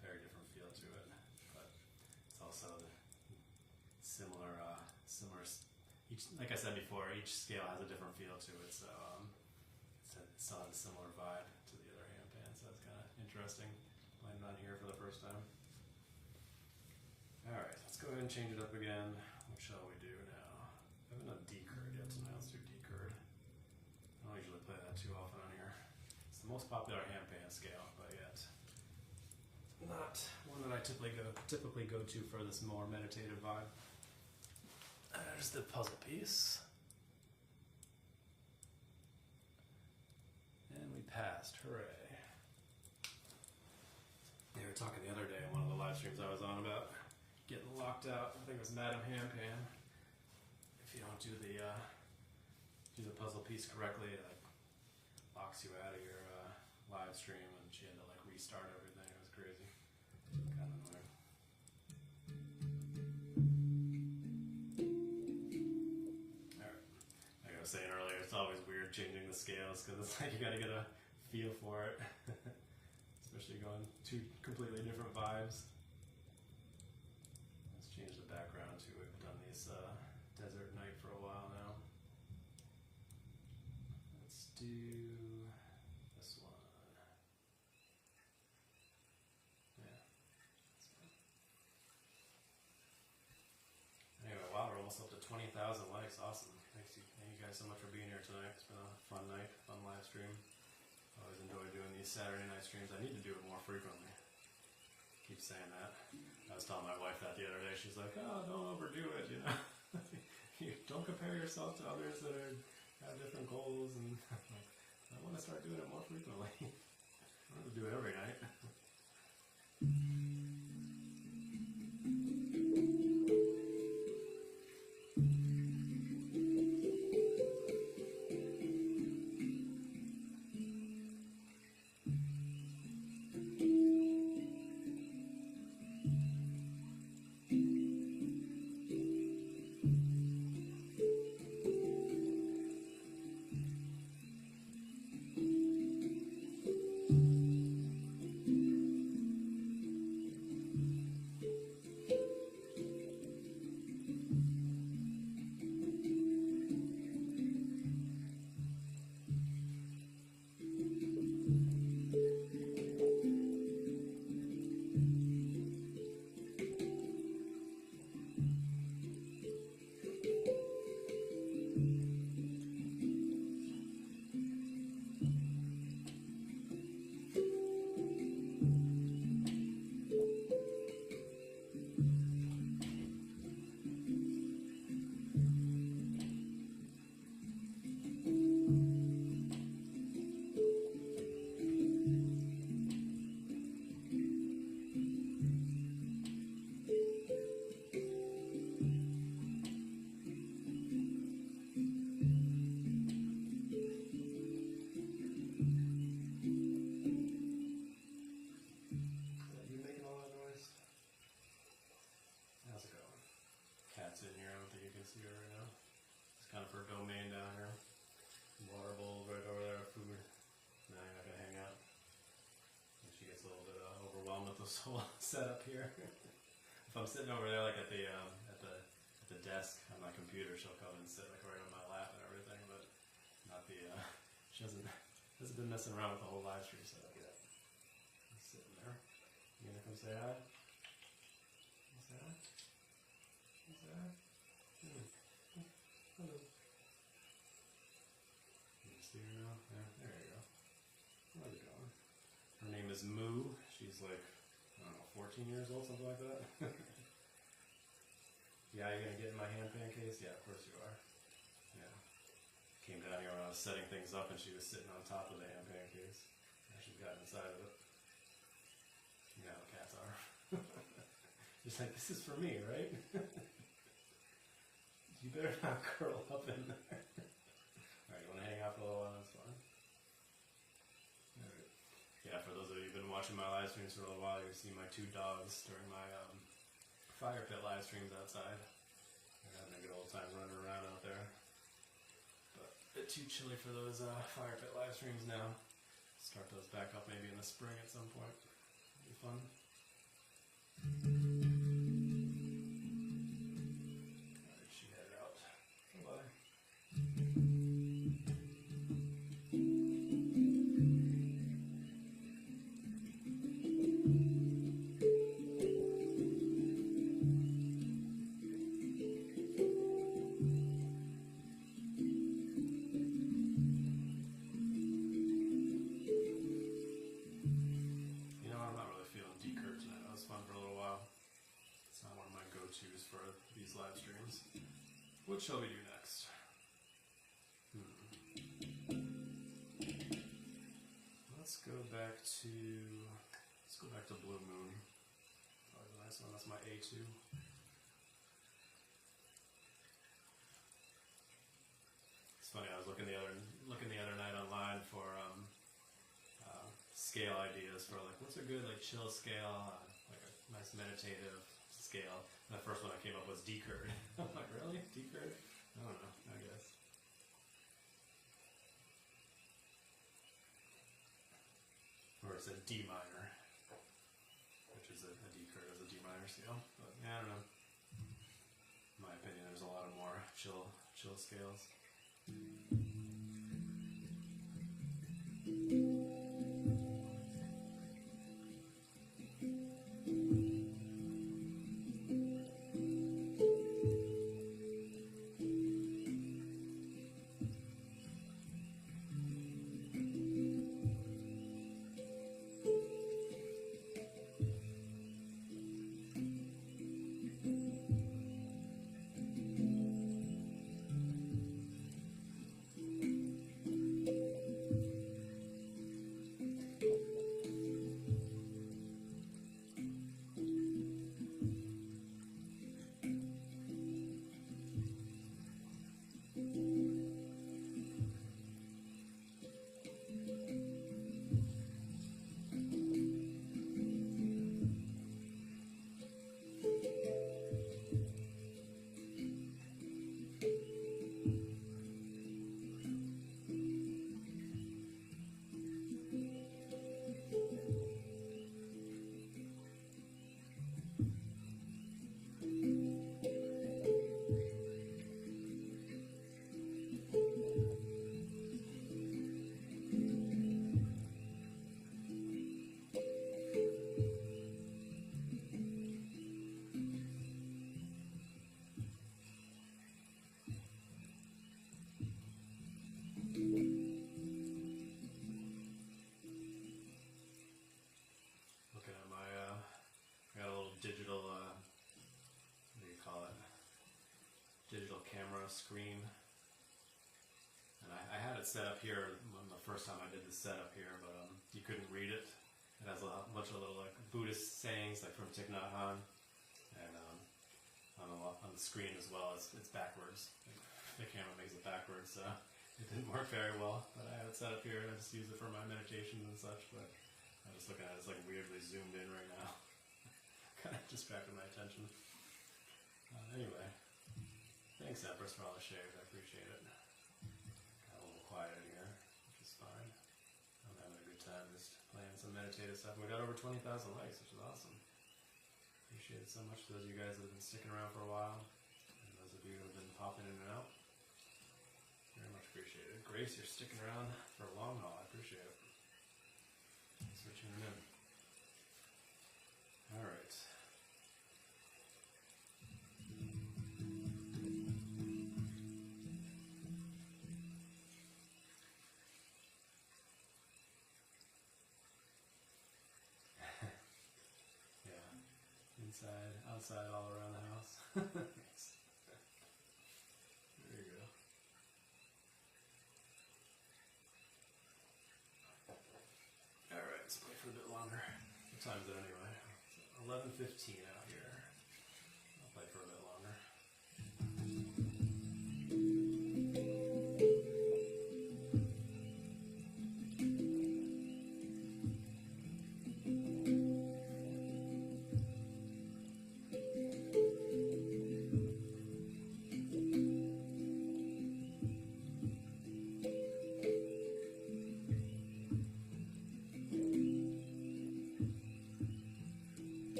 very different feel to it. But it's also similar. Like I said before, each scale has a different feel to it, so it still has a similar vibe to the other handpan. So it's kind of interesting playing it on here for the first time. All right, let's go ahead and change it up again. What shall we do now? I haven't done D curd yet tonight. Let's do D curd. I don't usually play that too often on here. It's the most popular handpan scale, but yet not one that I typically go to for this more meditative vibe. There's the puzzle piece. And we passed, hooray. They were talking the other day in one of the live streams I was on about getting locked out. I think it was Madam Handpan. If you don't do the puzzle piece correctly, it like locks you out of your live stream, and she had to like restart everything. It was crazy. Kind of annoying. Like I was saying earlier, it's always weird changing the scales because it's like you gotta get a feel for it. Especially going two completely different vibes. Let's change the background too. We've done these desert night for a while now. Let's do this one. Yeah. This one. Anyway, wow, we're almost up to 20,000 likes. Awesome. Thank you guys so much for being here tonight. It's been a fun night, fun live stream. I always enjoy doing these Saturday night streams. I need to do it more frequently. Keep saying that. I was telling my wife that the other day. She's like, "Oh, don't overdo it, you know. Don't compare yourself to others that have different goals." And I'm like, I want to start doing it more frequently. I want to do it every night. In here, I don't think you can see her right now. It's kind of her domain down here. Water bowl right over there, food. Now you're not gonna hang out. And she gets a little bit overwhelmed with this whole setup here. If I'm sitting over there, like at the desk on my computer, she'll come and sit like right on my lap and everything. But not the. She hasn't been messing around with the whole live stream setup yet. She's sitting there. You gonna come say hi? Say hi. Hello. You see her now? Yeah, there you go. How's it going? Her name is Moo. She's like, I don't know, 14 years old, something like that. Yeah, you're gonna get in my handpan case? Yeah, of course you are. Yeah. Came down here when I was setting things up and she was sitting on top of the handpan case. Now she's gotten inside of it. You know how cats are. Just like, this is for me, right? You better not curl up in there. Alright, you want to hang out for a little while? That's fine. Alright. Yeah, for those of you who've been watching my live streams for a little while, you can see my two dogs during my fire pit live streams outside. They're having a good old time running around out there. But it bit too chilly for those fire pit live streams now. Start those back up maybe in the spring at some point. It'll be fun. Alright, she headed out. Bye-bye. For these live streams. What shall we do next? Let's go back to Blue Moon. Probably the nice one. That's my A2. It's funny. I was looking the other night online for scale ideas for like what's a good like chill scale, like a nice meditative scale. And the first one I came up was D curd. I'm like, really? D curd? I don't know, I guess. Or it's a D minor, which is a D curd as a D minor scale. But yeah, I don't know. In my opinion, there's a lot of more chill scales. digital camera screen, and I had it set up here when the first time I did the setup here, but you couldn't read it. It has a bunch of little like Buddhist sayings like from Thich Nhat Hanh, and on the screen as well it's backwards. The camera makes it backwards, so it didn't work very well. But I have it set up here and I just use it for my meditations and such. But I'm just looking at it, it's like weirdly zoomed in right now. Kind of distracted my attention. Anyway, thanks Empress for all the shares, I appreciate it. Got a little quiet in here, which is fine. I'm having a good time just playing some meditative stuff. We got over 20,000 likes, which is awesome. Appreciate it so much to those of you guys that have been sticking around for a while, and those of you who have been popping in and out. Very much appreciated. Grace, you're sticking around for a long haul. I appreciate it. Thanks for tuning in. All right. Inside, outside, all around the house. Nice. There you go. Alright, let's play for a bit longer. What time is it anyway? It's 11:15 out here. I'll play for a bit longer.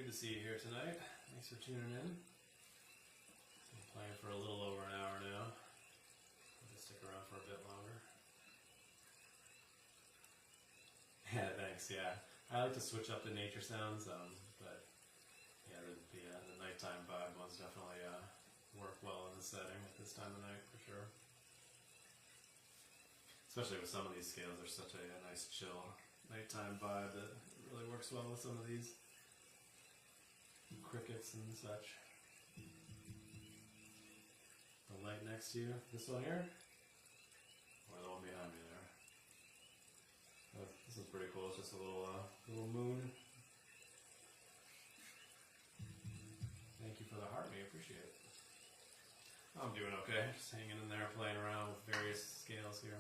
Good to see you here tonight. Thanks for tuning in. I'm playing for a little over an hour now. I'll just stick around for a bit longer. Yeah, thanks. Yeah, I like to switch up the nature sounds, but yeah, the nighttime vibe ones definitely work well in the setting at this time of night for sure. Especially with some of these scales, there's such a nice chill nighttime vibe that really works well with some of these crickets and such. The light next to you, this one here, or the one behind me there. This is pretty cool. It's just a little moon. Thank you for the heart, me. Appreciate it. I'm doing okay. Just hanging in there, playing around with various scales here.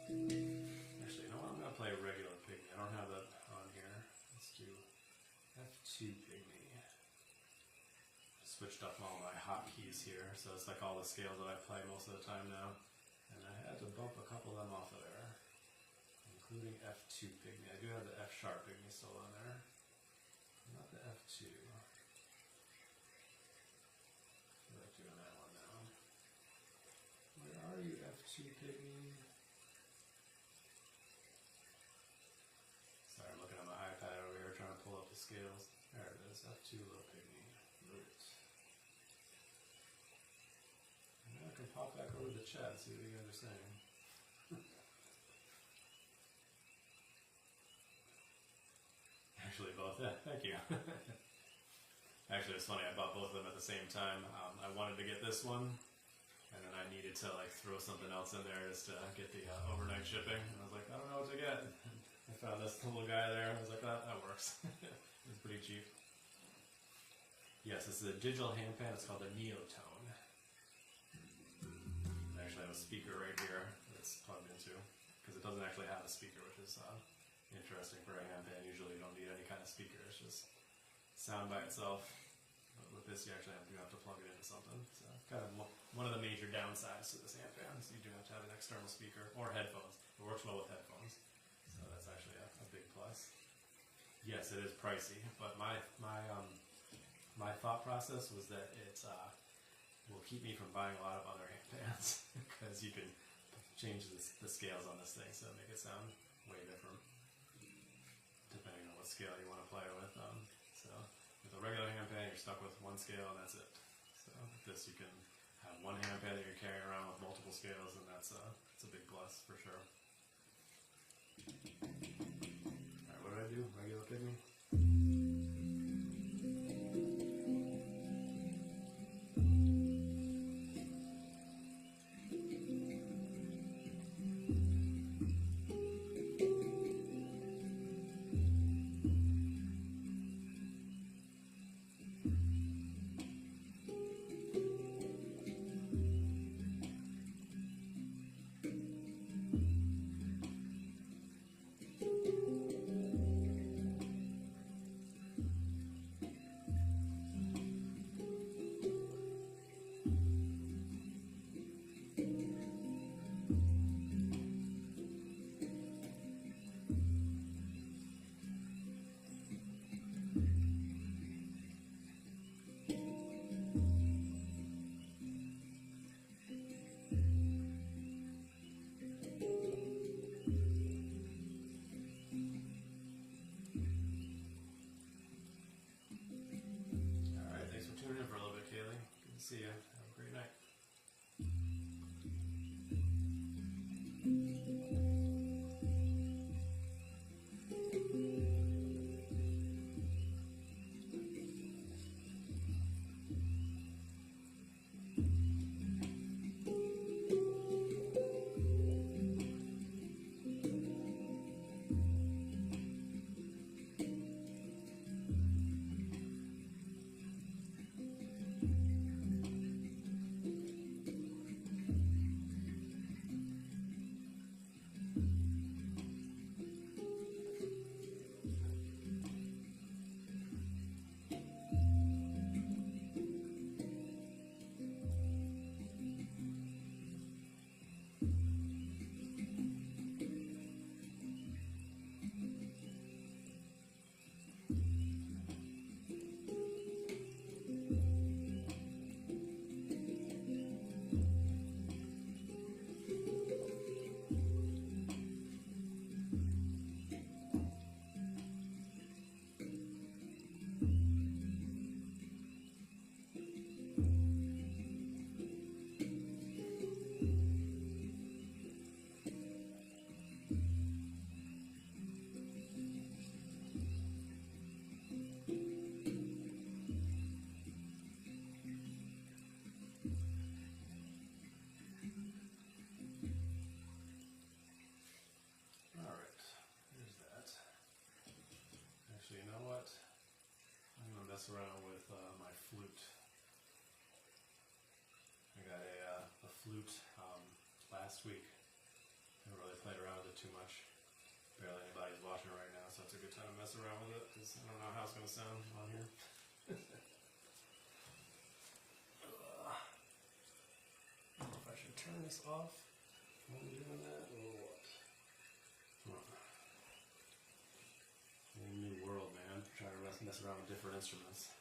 Actually, you know what? I'm gonna play a regular pygmy. I don't have that on here. Let's do F2 pygmy. Switched up all my hotkeys here, so it's like all the scales that I play most of the time now. And I had to bump a couple of them off of there, including F2 pygmy. I do have the F sharp pygmy still on there, not the F2. I like doing that one now. Where are you, F2 pygmy? Sorry, I'm looking at my iPad over here trying to pull up the scales. There it is, F2 little pygmy. Root. And now I can pop back over to the chat and see what you guys are saying. Actually, both. Yeah, thank you. Actually, it's funny. I bought both of them at the same time. I wanted to get this one, and then I needed to like throw something else in there just to get the overnight shipping. And I was like, I don't know what to get. I found this little guy there. I was like, that works. It's pretty cheap. Yes, this is a digital handpan. It's called a Neotone. I actually have a speaker right here that's plugged into, because it doesn't actually have a speaker, which is interesting for a handpan. Usually you don't need any kind of speaker. It's just sound by itself. But with this, you actually have to plug it into something. So kind of one of the major downsides to this handpan is you do have to have an external speaker or headphones. It works well with headphones, so that's actually a big plus. Yes, it is pricey, but my thought process was that it will keep me from buying a lot of other handpans because you can change the scales on this thing, so make it sound way different depending on what scale you want to play with. So with a regular handpan, you're stuck with one scale and that's it. So with this, you can have one handpan that you're carrying around with multiple scales, and that's a big plus for sure. All right, what did I do? Regular pygmy. last week. I haven't really played around with it too much. Barely anybody's watching right now, so it's a good time to mess around with it because I don't know how it's going to sound on here. I don't know if I should turn this off when I'm doing that or what. In a new world, man. Trying to mess around with different instruments.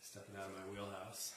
Stepping out of my wheelhouse.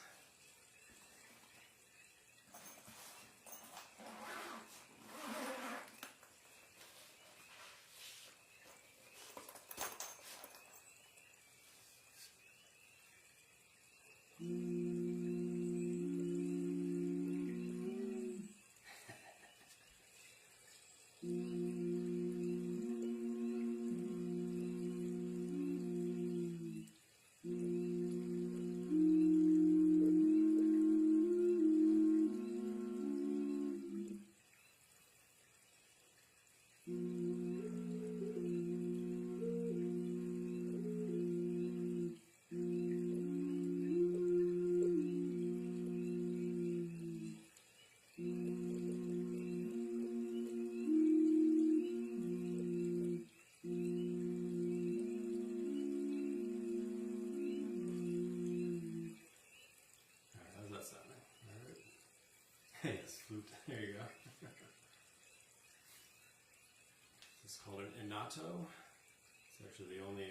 Yes, flute. There you go. It's called an Neotone. It's actually the only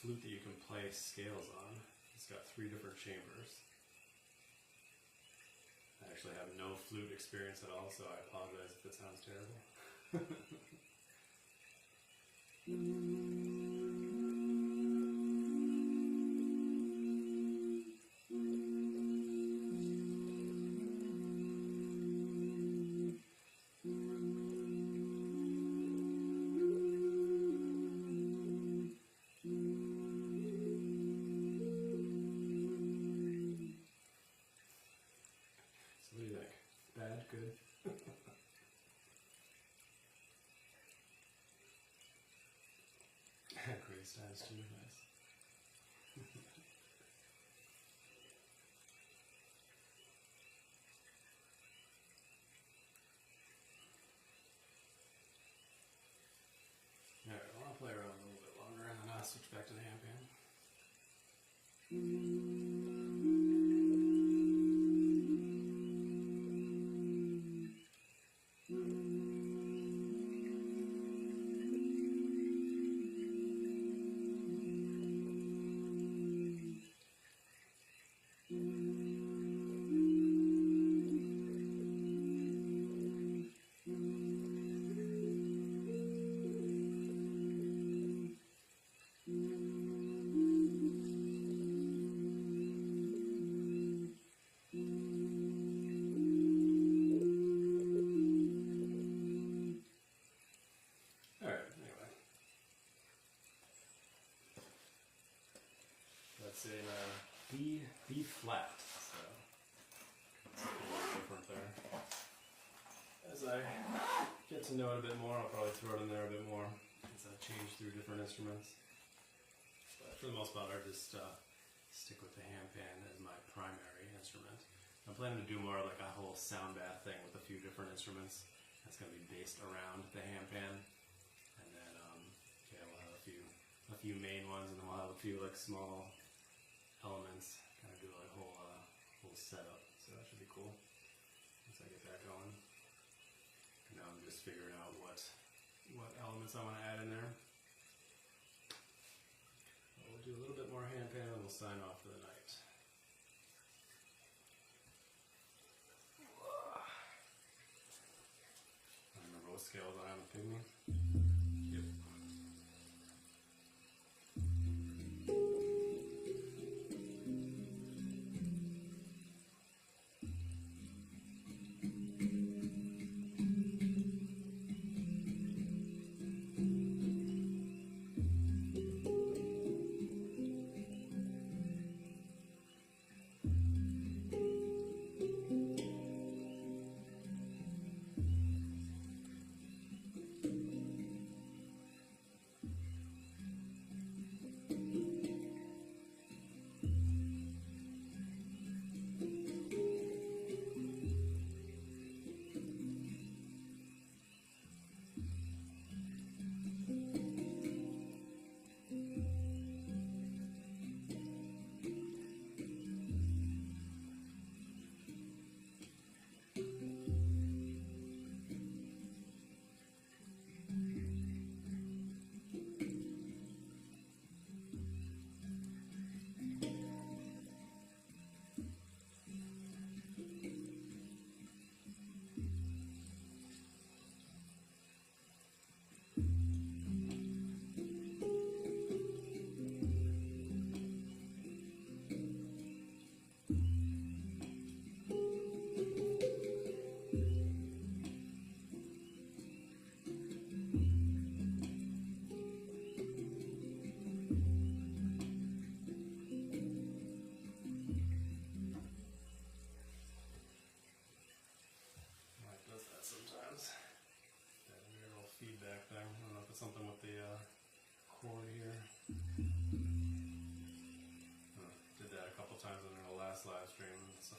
flute that you can play scales on. It's got 3 different chambers. I actually have no flute experience at all, so I apologize if it sounds terrible. What do you think? Bad? Good? Great styles too, nice. Alright, I want to play around a little bit longer and then I'll switch back to the handpan. That's in B flat, so it's a little different there. As I get to know it a bit more, I'll probably throw it in there a bit more as I change through different instruments. But for the most part, I just stick with the handpan as my primary instrument. I'm planning to do more like a whole sound bath thing with a few different instruments. That's going to be based around the handpan, and then yeah, we'll have a few main ones, and then we'll have a few like small elements, kind of do like a whole setup, so that should be cool once I get that going. And now I'm just figuring out what elements I want to add in there. But we'll do a little bit more handpan and we'll sign off for the night. I remember what scales I have in Pygmy. Yep.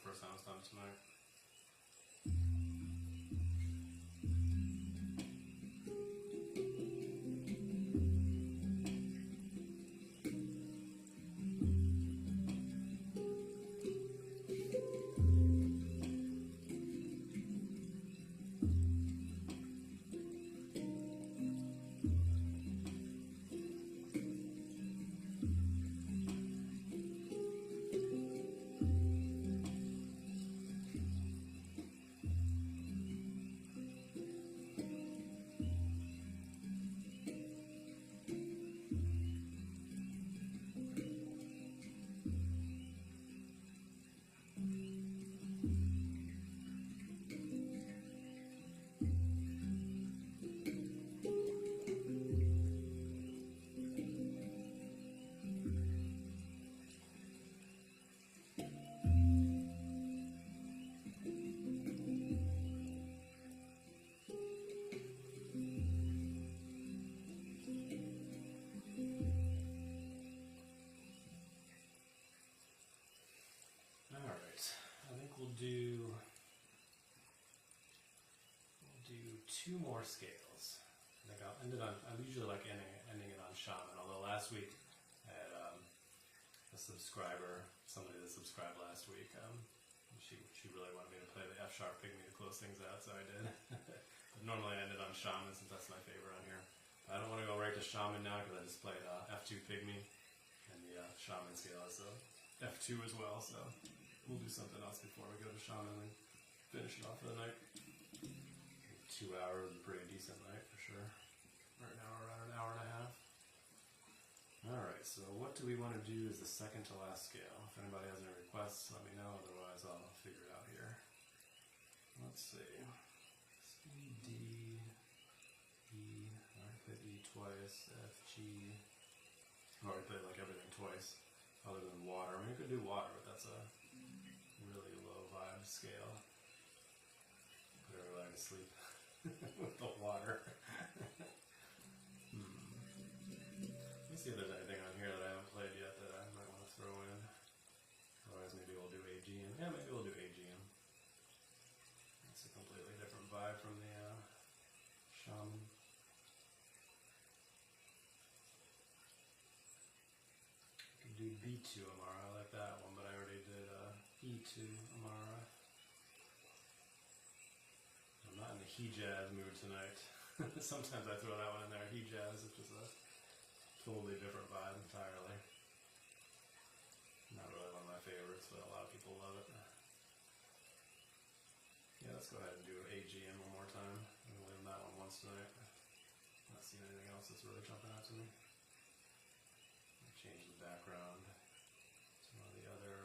first time it's done tonight. We'll do 2 more scales. I think I'll end it on, I usually like ending it on shaman, although last week I had a subscriber, somebody that subscribed last week, she really wanted me to play the F sharp pygmy to close things out, so I did. But normally I end it on shaman since that's my favorite on here. But I don't want to go right to shaman now because I just played F2 pygmy, and the shaman scale is F2 as well, so we'll do something else before we go to shaman and finish it off for the night. 2 hours is a pretty decent night for sure. Right now we're around an hour and a half. Alright, so what do we want to do as the second to last scale? If anybody has any requests, let me know, otherwise I'll figure it out here. Let's see. C, D, E, I already played E twice, F, G. I've already played like everything twice, other than water. I mean, you could do water, but that's a really low vibe scale. Put everybody to sleep with the water. Let's see if there's anything on here that I haven't played yet that I might want to throw in. Otherwise, maybe we'll do AGM. Yeah, maybe we'll do AGM. That's a completely different vibe from the shaman. I could do B2 Amara. I like that one, but I already did E2 Amara. I'm not in the Hijaz mood tonight. Sometimes I throw that one in there. Hijaz, which is a totally different vibe entirely. Not really one of my favorites, but a lot of people love it. Yeah, let's go ahead and do AGM one more time. I'm going to leave that one once tonight. Not seeing anything else that's really jumping out to me. I'll change the background to one of the other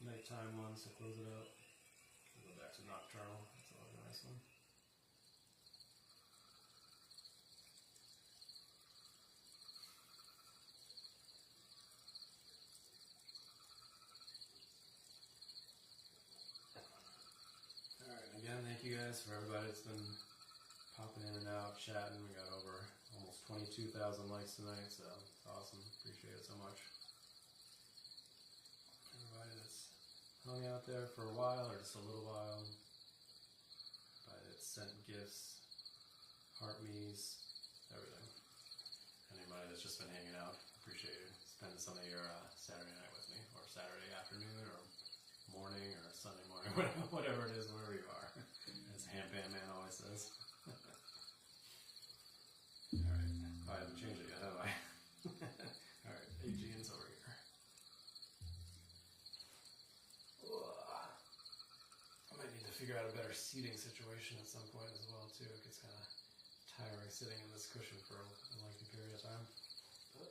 nighttime ones to close it out. We'll go back to nocturnal. That's always a nice one. Again, thank you guys for everybody that's been popping in and out, chatting. We got over almost 22,000 likes tonight, so it's awesome. Appreciate it so much. Everybody that's hung out there for a while or just a little while. Everybody that's sent gifts, heart me's, everything. Anybody that's just been hanging out, appreciate it. Spending some of your Saturday night with me, or Saturday afternoon, or morning, or Sunday morning, whatever it is, wherever you are. As Handpan Man always says. Alright, I haven't changed it yet, have I? Alright, AGN's over here. I might need to figure out a better seating situation at some point as well, too. It gets kind of tiring sitting in this cushion for a lengthy period of time. But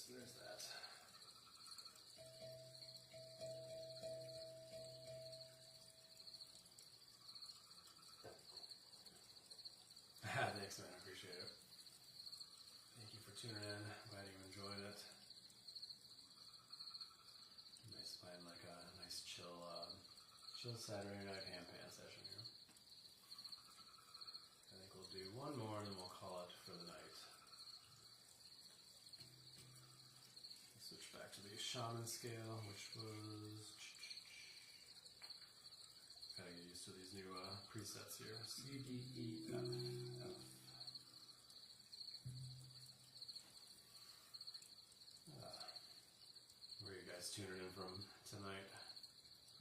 there's that. Thanks, man. I appreciate it. Thank you for tuning in. Glad you enjoyed it. Nice playing like a nice chill Saturday night handpan session here. I think we'll do one more and then we'll call it for the night. Switch back to the shaman scale, which was... Gotta get used to these new presets here. C, D, E, F, F. Where are you guys tuning in from tonight?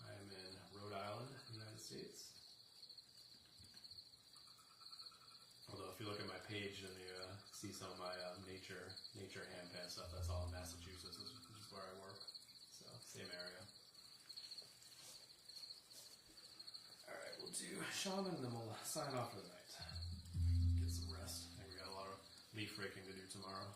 I am in Rhode Island, United States. Although if you look at my page and you see some of my nature handpan stuff, that's all in Massachusetts, which is where I work. So, same area. Alright, we'll do shaman and then we'll sign off for the night. Get some rest. I think we got a lot of leaf raking to do tomorrow.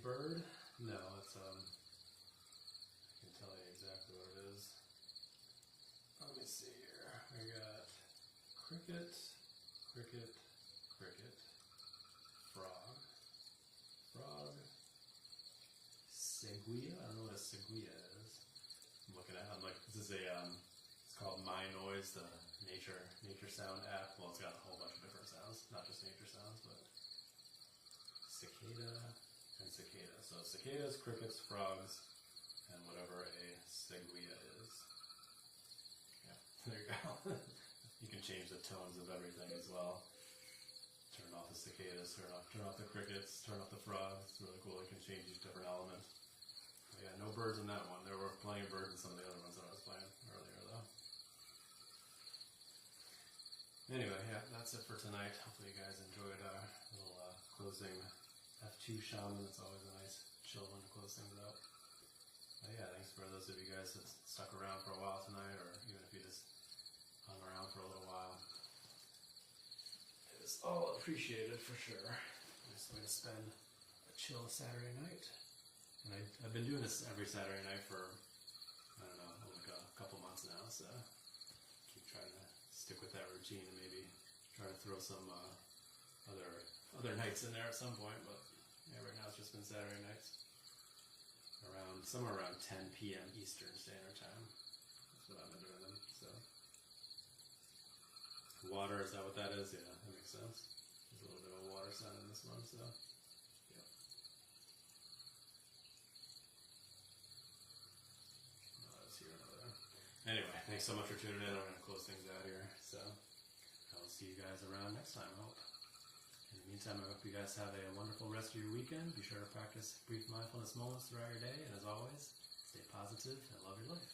Bird? No, it's I can tell you exactly what it is. Let me see here. We got cricket, cricket, cricket, frog, frog, seguia. I don't know what a seguia is. I'm looking at. I'm like, this is a it's called My Noise, the nature sound app. Well, it's got a whole bunch of different sounds, not just nature sounds, but cicada. And cicada. So cicadas, crickets, frogs, and whatever a seguia is. Yeah, there you go. You can change the tones of everything as well. Turn off the cicadas, turn off the crickets, turn off the frogs. It's really cool. You can change each different element. But yeah, no birds in that one. There were plenty of birds in some of the other ones that I was playing earlier though. Anyway, yeah, that's it for tonight. Hopefully you guys enjoyed our little closing F2 shaman. It's always a nice chill one to close things up. But yeah, thanks for those of you guys that stuck around for a while tonight, or even if you just hung around for a little while. It is all appreciated for sure. Nice way to spend a chill Saturday night. And I've been doing this every Saturday night for, I don't know, like a couple months now, so keep trying to stick with that routine and maybe try to throw some other nights in there at some point, but yeah, right now it's just been Saturday nights. Somewhere around 10 PM Eastern Standard Time. That's what I've been doing them, so. Water, is that what that is? Yeah, that makes sense. There's a little bit of a water sign in this one, so. Yep. No, that's here and over there. Anyway, thanks so much for tuning in. I'm going to close things out here, so I will see you guys around next time, I hope. In the meantime, I hope you guys have a wonderful rest of your weekend. Be sure to practice brief mindfulness moments throughout your day. And as always, stay positive and love your life.